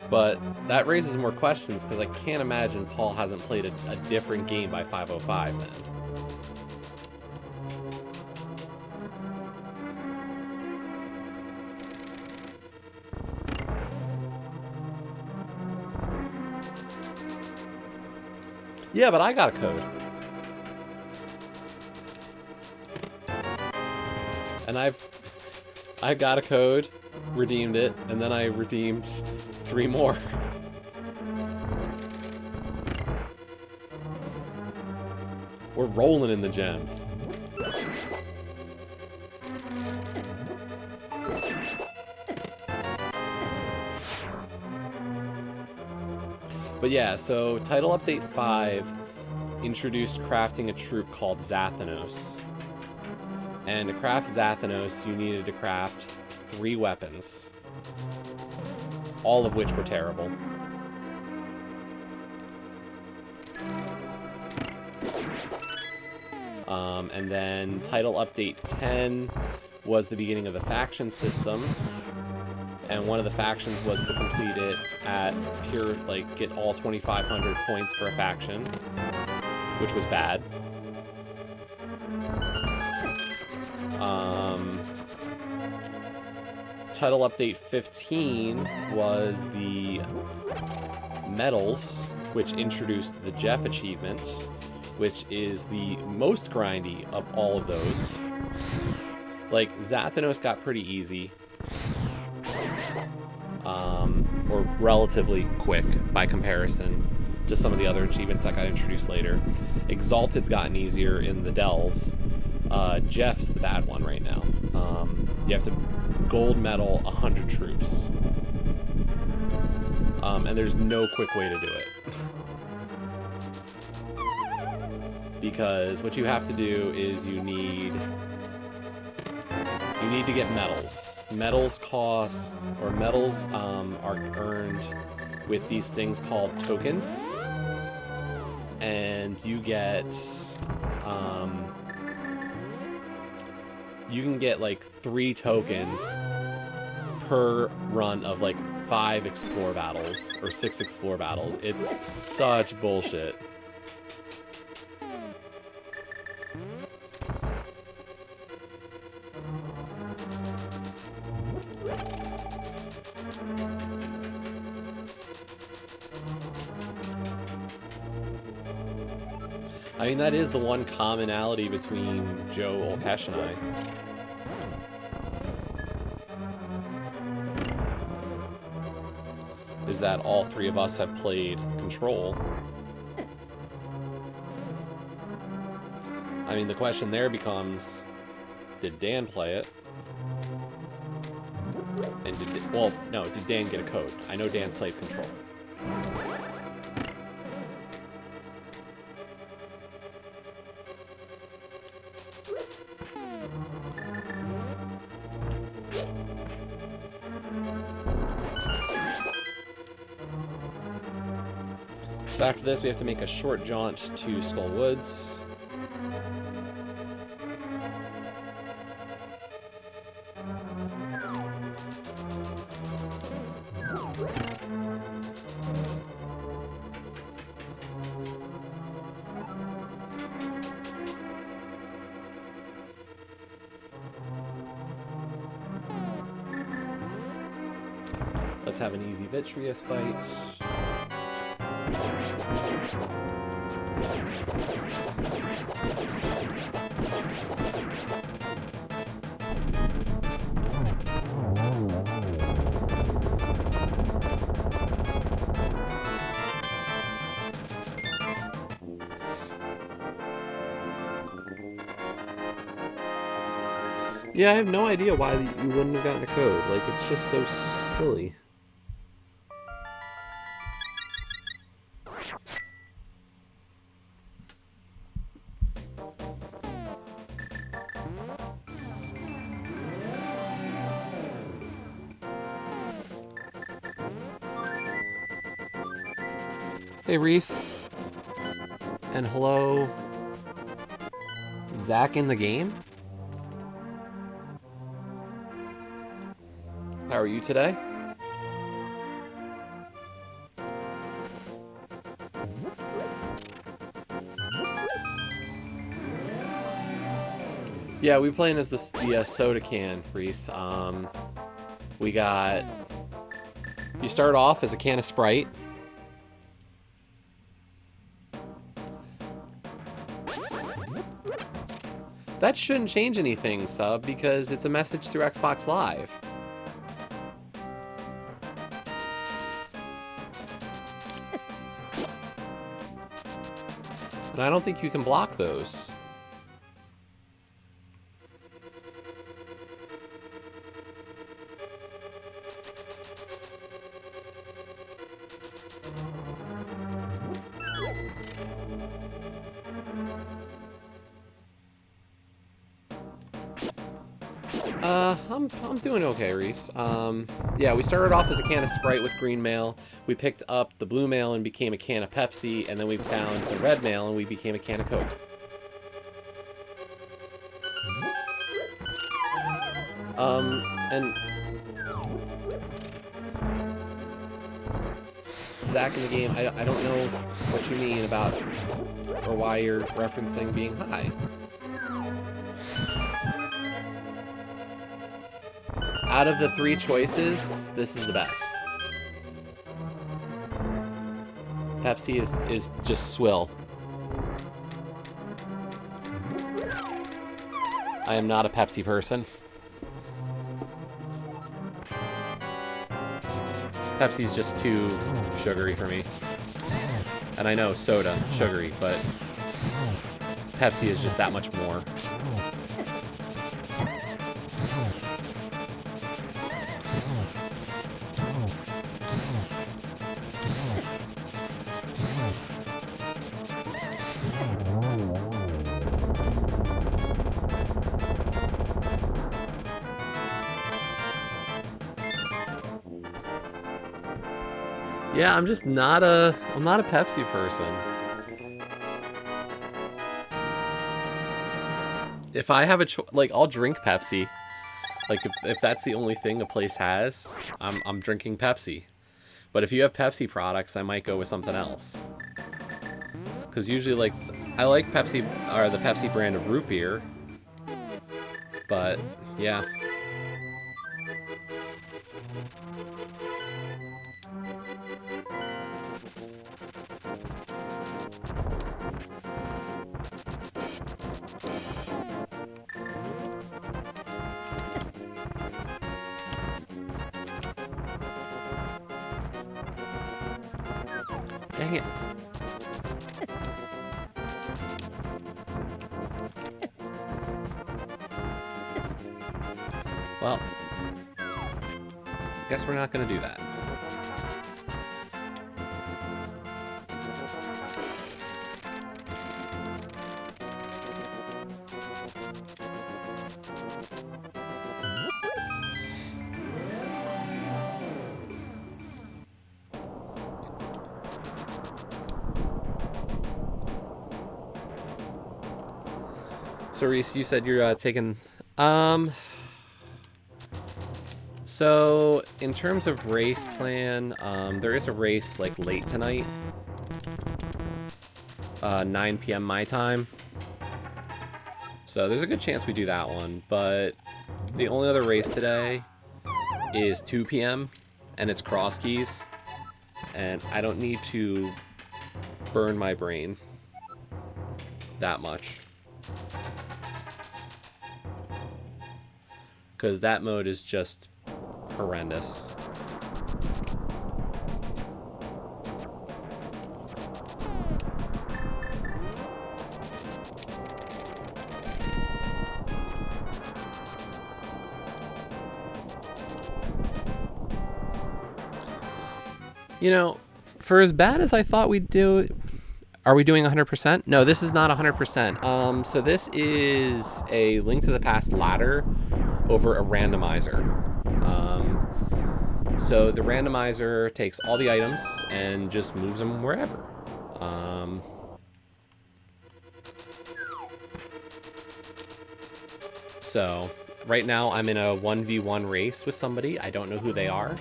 But that raises more questions, because I can't imagine Paul hasn't played a different game by 505 then. Yeah, but I got a code. And I got a code, redeemed it, and then I redeemed 3 more. We're rolling in the gems. But yeah, so Title Update 5 introduced crafting a troop called Zathanos. And to craft Zathanos, you needed to craft 3 weapons. All of which were terrible. And then Title Update 10 was the beginning of the faction system. And one of the factions was to complete it at pure, like, get all 2,500 points for a faction, which was bad. Title Update 15 was the medals, which introduced the Jeff achievement, which is the most grindy of all of those. Like, Zathanos got pretty easy. Or relatively quick by comparison to some of the other achievements that got introduced later. Exalted's gotten easier in the Delves. Jeff's the bad one right now. You have to gold medal 100 troops. And there's no quick way to do it. Because what you have to do is you need to get medals. Medals cost, or medals are earned with these things called tokens. And you get, you can get like 3 tokens per run of like 5 explore battles, or 6 explore battles. It's such bullshit. I mean, that is the one commonality between Joe, Olkesh, and I. Is that all 3 of us have played Control. I mean, the question there becomes, did Dan play it? And did Dan get a code? I know Dan's played Control. So after this, we have to make a short jaunt to Skull Woods. Let's have an easy Vitreous fight. Yeah, I have no idea why you wouldn't have gotten a code. Like, it's just so silly. Hey, Reese. And hello, Zach in the game? How are you today? Yeah, we playing as the soda can, Reese. We got... You start off as a can of Sprite. That shouldn't change anything, Sub, because it's a message through Xbox Live. And I don't think you can block those. I'm doing okay, Reese. Yeah, we started off as a can of Sprite with green mail. We picked up the blue mail and became a can of Pepsi, and then we found the red mail and we became a can of Coke. And Zach in the game, I don't know what you mean about, or why you're referencing being high. Out of the 3 choices, this is the best. Pepsi is just swill. I am not a Pepsi person. Pepsi's just too sugary for me. And I know soda, sugary, but Pepsi is just that much more. Yeah, I'm just not a Pepsi person. If I have a like, I'll drink Pepsi. Like, if that's the only thing a place has, I'm drinking Pepsi. But if you have Pepsi products, I might go with something else. Because usually, like, I like Pepsi, or the Pepsi brand of root beer. But, yeah. Dang it. Well, guess we're not going to do that. So Reese, you said you're taking... So, in terms of race plan, there is a race, like, late tonight. 9 p.m. my time. So, there's a good chance we do that one. But the only other race today is 2 p.m. and it's cross keys. And I don't need to burn my brain that much. Because that mode is just horrendous. You know, for as bad as I thought we'd do, are we doing 100%? No, this is not 100%. So this is a Link to the Past ladder over a randomizer. So the randomizer takes all the items and just moves them wherever. So right now I'm in a 1v1 race with somebody. I don't know who they are.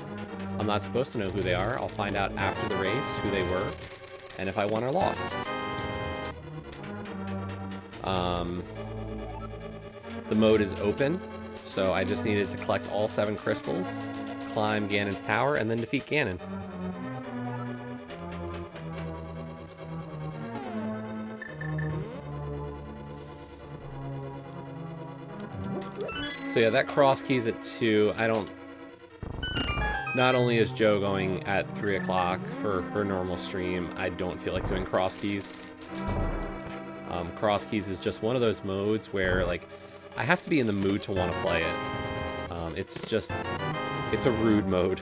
I'm not supposed to know who they are. I'll find out after the race who they were and if I won or lost. The mode is open, so I just needed to collect all 7 crystals, climb Ganon's tower, and then defeat Ganon. So yeah, that cross keys at 2. I don't... Not only is Joe going at 3 o'clock for her normal stream, I don't feel like doing cross keys. Cross keys is just one of those modes where, like, I have to be in the mood to want to play it. It's just... It's a rude mode.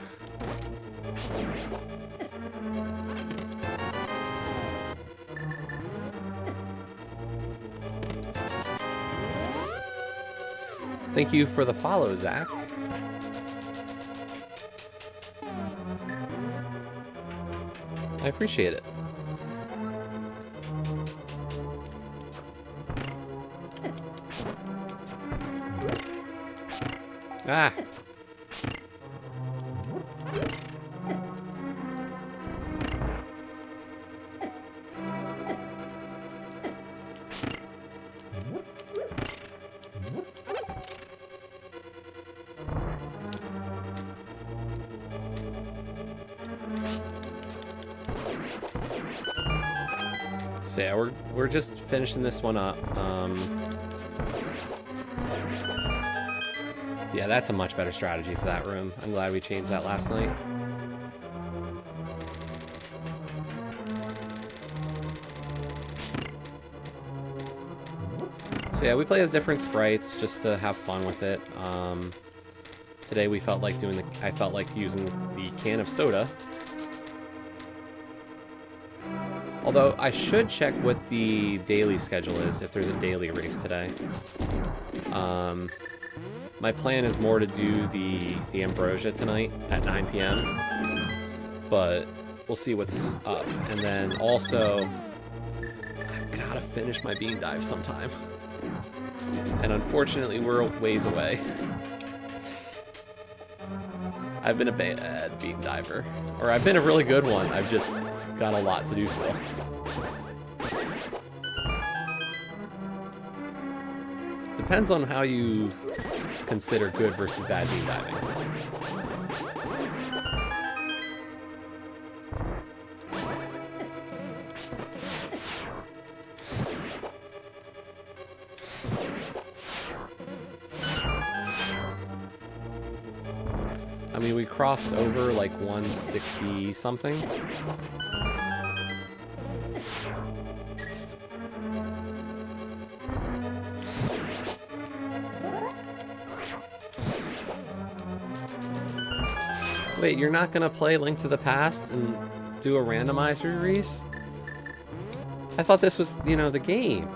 Thank you for the follow, Zach. I appreciate it. Ah! So yeah, we're just finishing this one up. Yeah, that's a much better strategy for that room. I'm glad we changed that last night. So yeah, we play as different sprites just to have fun with it. Today we felt like I felt like using the can of soda. Although I should check what the daily schedule is, if there's a daily race today. My plan is more to do the Ambrosia tonight at 9 p.m. But we'll see what's up. And then also, I've got to finish my bean dive sometime. And unfortunately, we're a ways away. I've been a bad bean diver. Or I've been a really good one. I've just got a lot to do still. Depends on how you consider good versus bad bean diving. I mean, we crossed over like 160 something. Wait, you're not gonna play Link to the Past and do a randomizer, Reese? I thought this was, you know, the game.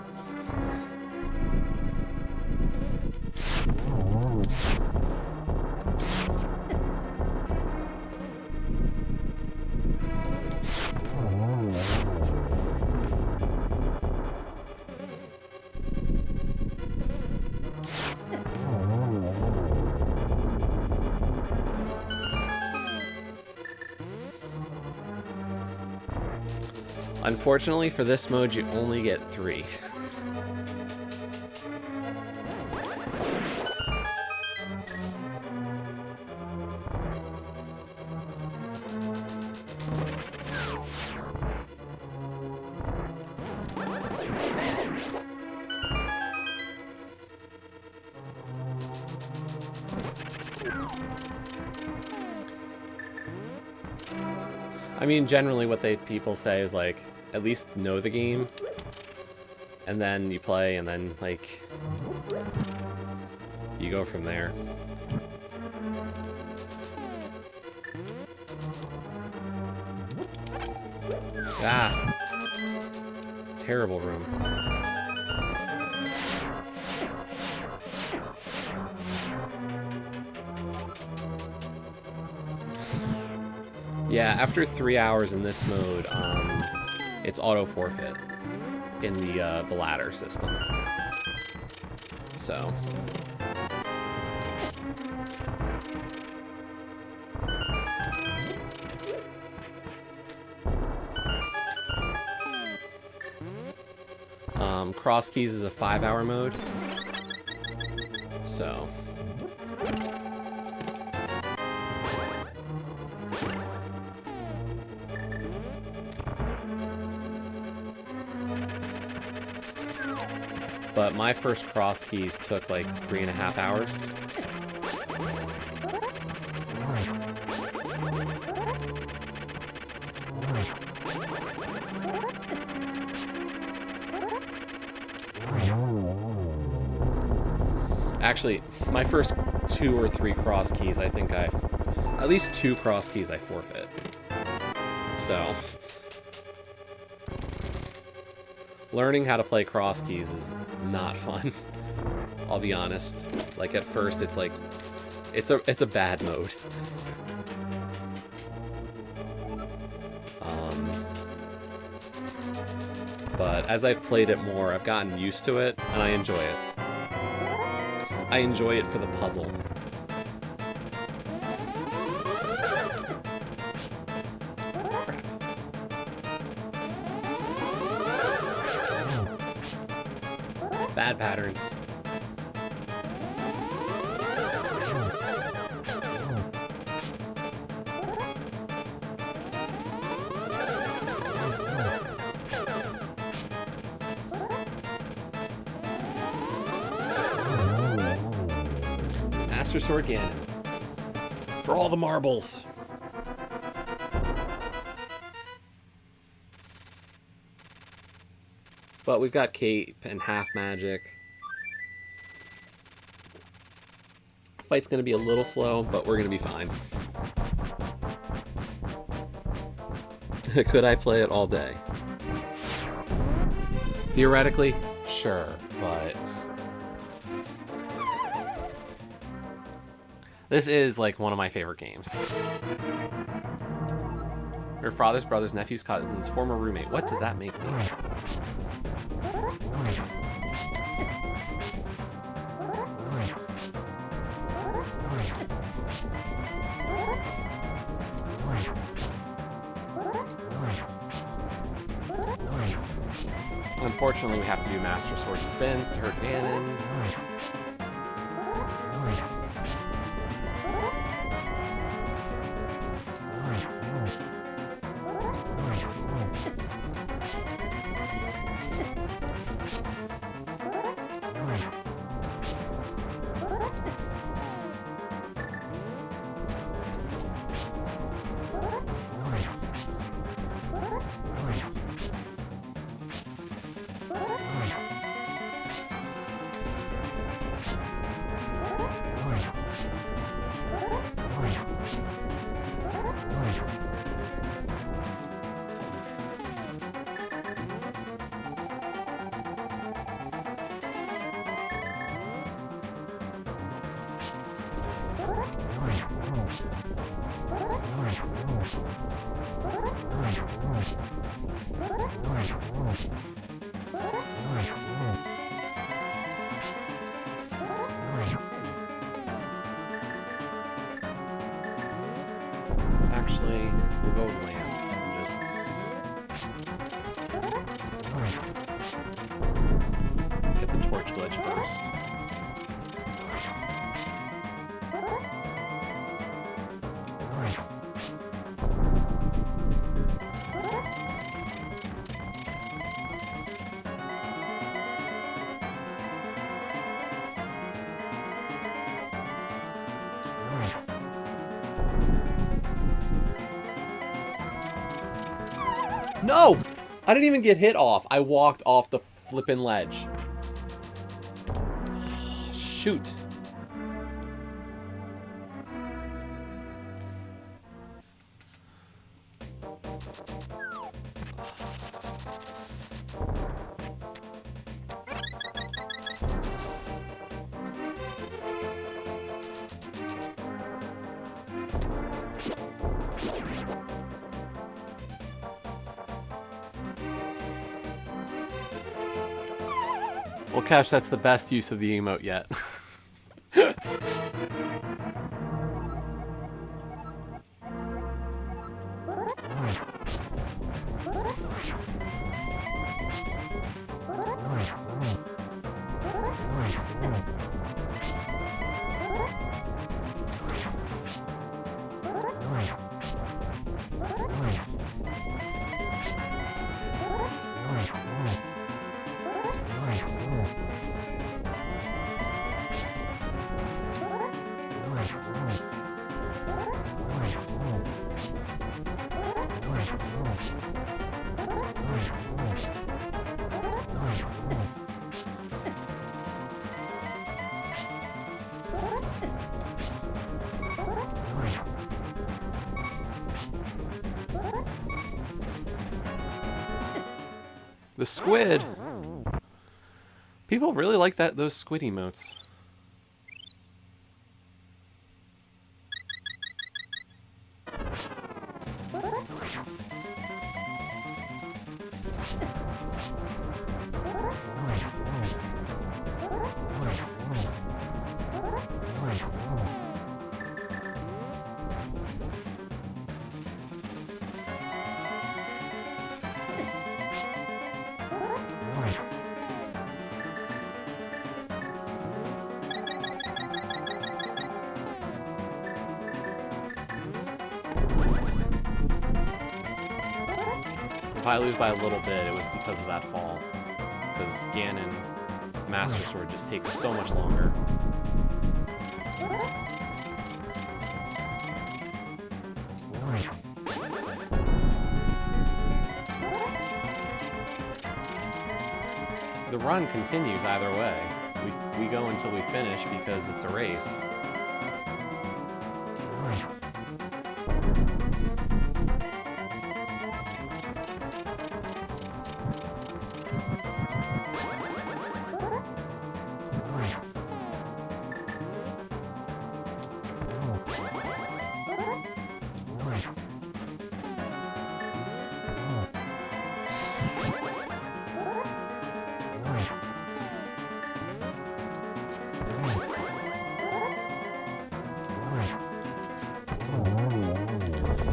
Unfortunately, for this mode, you only get 3. I mean, generally what people say is like, at least know the game, and then you play, and then like you go from there. Ah, terrible room. Yeah, after 3 hours in this mode, it's auto forfeit in the ladder system. So. Cross Keys is a 5-hour mode. So. But my first Cross Keys took like 3.5 hours. Actually, my first 2 or 3 Cross Keys, I think at least 2 Cross Keys I forfeit. So. Learning how to play Cross Keys is not fun. I'll be honest. Like at first it's like it's a bad mode. But as I've played it more, I've gotten used to it and I enjoy it. I enjoy it for the puzzle. Bad patterns. Master Sword Ganon. For all the marbles. But we've got Cape and half magic. Fight's going to be a little slow, but we're going to be fine. Could I play it all day? Theoretically, sure, but... This is, like, one of my favorite games. Your father's brother's nephew's cousin's former roommate. What does that make me? Unfortunately, we have to do Master Sword spins to hurt Ganon. Actually, we'll go with land and just get the torch glitch first. No! I didn't even get hit off. I walked off the flippin' ledge. Shoot. Well, Cash, that's the best use of the emote yet. The squid. People really like those squid emotes. If I lose by a little bit, it was because of that fall. Because Ganon Master Sword just takes so much longer. the run continues either way. We go until we finish because it's a race.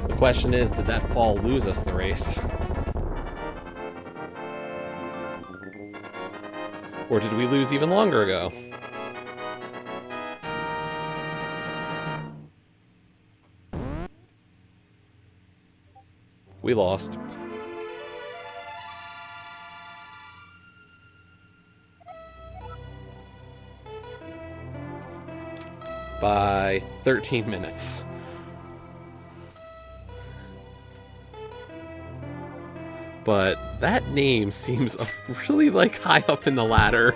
The question is, did that fall lose us the race? Or did we lose even longer ago? We lost. By 13 minutes. But that name seems really, like, high up in the ladder.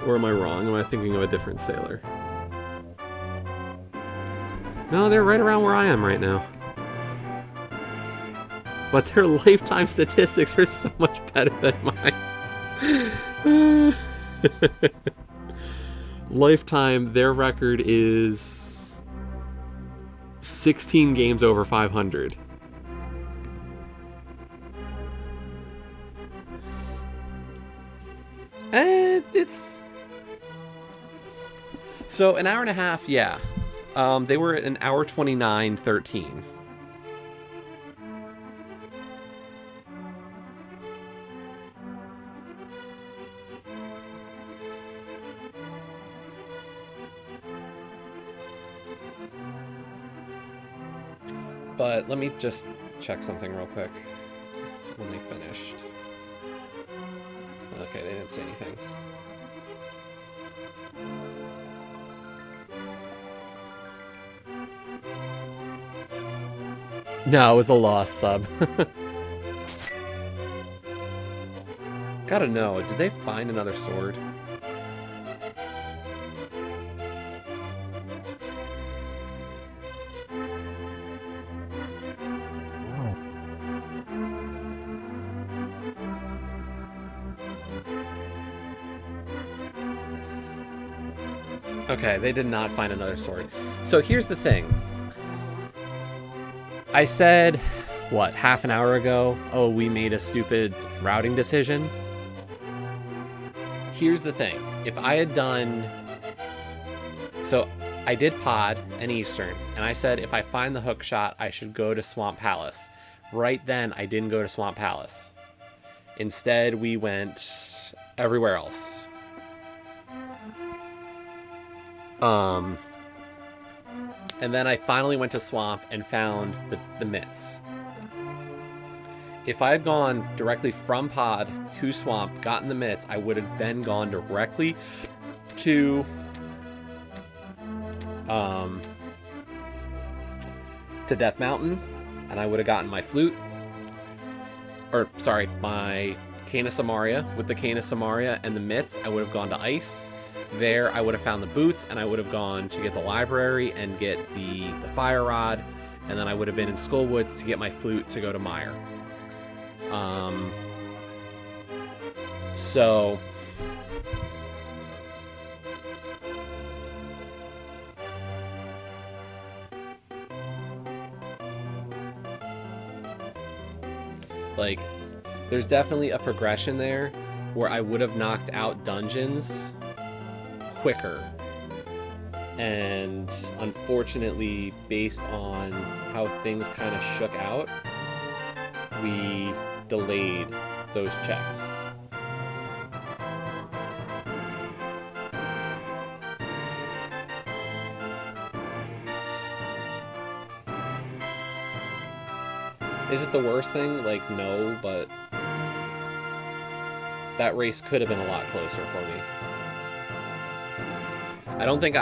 Or am I wrong? Am I thinking of a different sailor? No, they're right around where I am right now. But their lifetime statistics are so much better than mine. Lifetime, their record is 16 games over 500. And it's... So, an hour and a half, yeah. They were at an hour 29:13. But let me just check something real quick when they finished. Okay, they didn't say anything. No, it was a lost sub. Gotta know, did they find another sword? Okay, they did not find another sword. So here's the thing. I said, what, half an hour ago, oh, we made a stupid routing decision? Here's the thing. If I had done... So, I did Pod and Eastern, and I said if I find the hook shot, I should go to Swamp Palace. Right then, I didn't go to Swamp Palace. Instead, we went everywhere else. And then I finally went to Swamp and found the mitts. If I had gone directly from Pod to Swamp, gotten the mitts, I would have then gone directly to Death Mountain, and I would have gotten my flute, or sorry, my Cane of Samaria. With the Cane of Samaria and the mitts, I would have gone to Ice. There, I would have found the boots, and I would have gone to get the library and get the fire rod, and then I would have been in Skullwoods to get my flute to go to Mire. So... like, there's definitely a progression there where I would have knocked out dungeons quicker, and unfortunately, based on how things kind of shook out, we delayed those checks. Is it the worst thing? Like, no, but that race could have been a lot closer for me. I don't think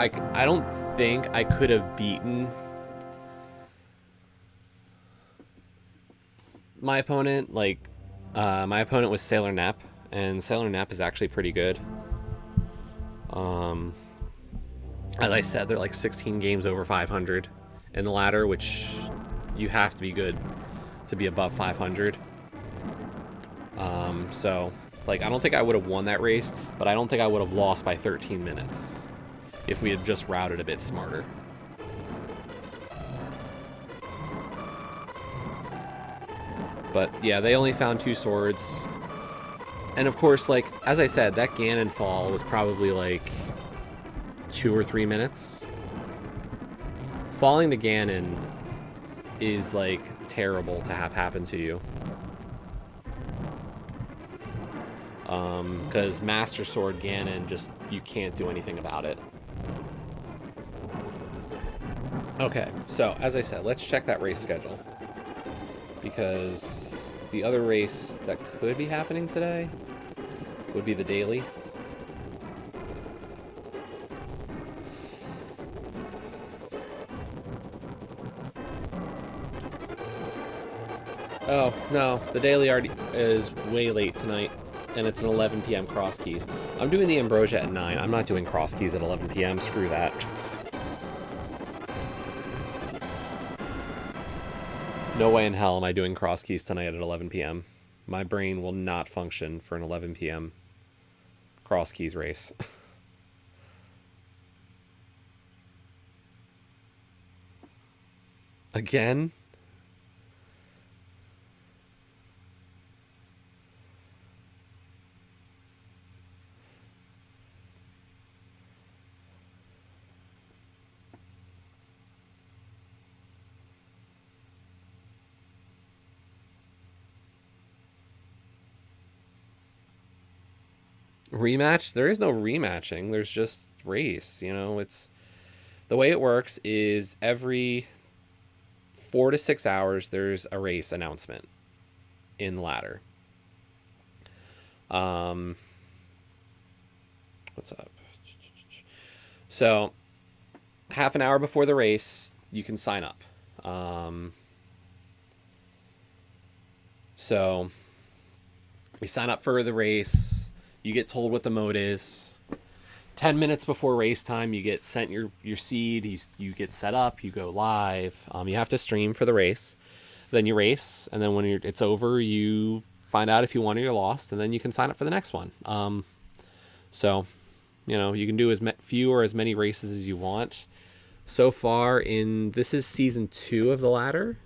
think I could have beaten my opponent. Like, my opponent was Sailor Nep, and Sailor Nep is actually pretty good. As I said, they're like 16 games over 500 in the ladder, which you have to be good to be above 500. So, like, I don't think I would have won that race, but I don't think I would have lost by 13 minutes if we had just routed a bit smarter. But yeah, they only found 2 swords. And of course, like, as I said, that Ganon fall was probably like 2 or 3 minutes. Falling to Ganon is like terrible to have happen to you. Because Master Sword Ganon, just, you can't do anything about it. Okay, so as I said, let's check that race schedule. Because the other race that could be happening today would be the daily. Oh, no, the daily already is way late tonight, and it's an 11 p.m. cross keys. I'm doing the Ambrosia at 9. I'm not doing cross keys at 11 p.m. Screw that. No way in hell am I doing cross keys tonight at 11 p.m. My brain will not function for an 11 p.m. cross keys race. Again? Rematch? There is no rematching. There's just race. You know, it's the way it works is every 4 to 6 hours there's a race announcement in the ladder. What's up? So, half an hour before the race, you can sign up. So, we sign up for the race. You get told what the mode is. 10 minutes before race time, you get sent your seed. You get set up. You go live. You have to stream for the race. Then you race, and then when it's over, you find out if you won or you lost, and then you can sign up for the next one. So, you know, you can do as few or as many races as you want. So far, this is season 2 of the ladder.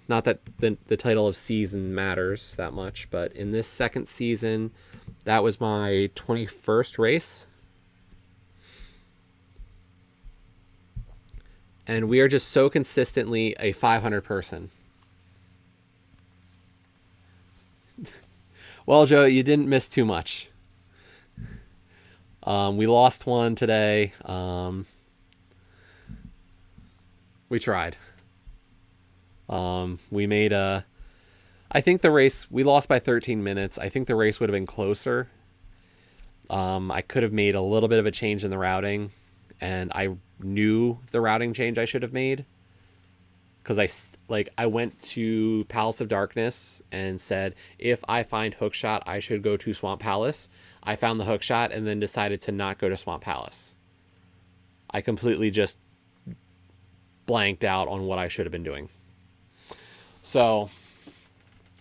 Not that the title of season matters that much, but in this second season, that was my 21st race. And we are just so consistently a 500 person. Well, Joe, you didn't miss too much. We lost one today. We tried. We made I think the race, we lost by 13 minutes. I think the race would have been closer. I could have made a little bit of a change in the routing, and I knew the routing change I should have made. Because I went to Palace of Darkness and said, if I find Hookshot, I should go to Swamp Palace. I found the Hookshot and then decided to not go to Swamp Palace. I completely just blanked out on what I should have been doing. So,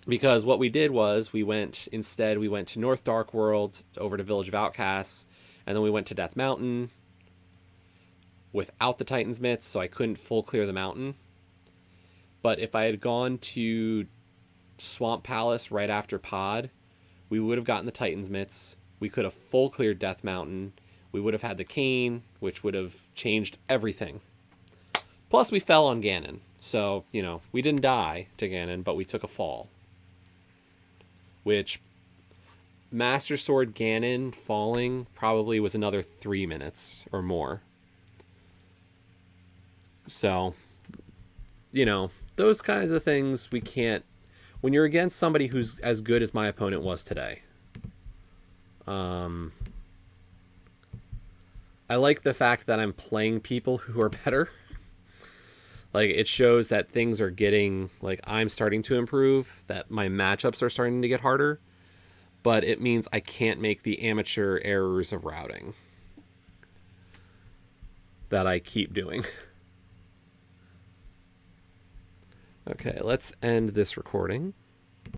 because what we did was we went to North Dark World, over to Village of Outcasts, and then we went to Death Mountain without the Titan's Mitts, so I couldn't full clear the mountain. But if I had gone to Swamp Palace right after Pod, we would have gotten the Titan's Mitts. We could have full cleared Death Mountain. We would have had the cane, which would have changed everything. Plus, we fell on Ganon. So, you know, we didn't die to Ganon, but we took a fall. Which, Master Sword Ganon falling probably was another 3 minutes or more. So, you know, those kinds of things we can't... When you're against somebody who's as good as my opponent was today, I like the fact that I'm playing people who are better. Like, it shows that things are getting, like, I'm starting to improve, that my matchups are starting to get harder, but it means I can't make the amateur errors of routing that I keep doing. Okay, let's end this recording.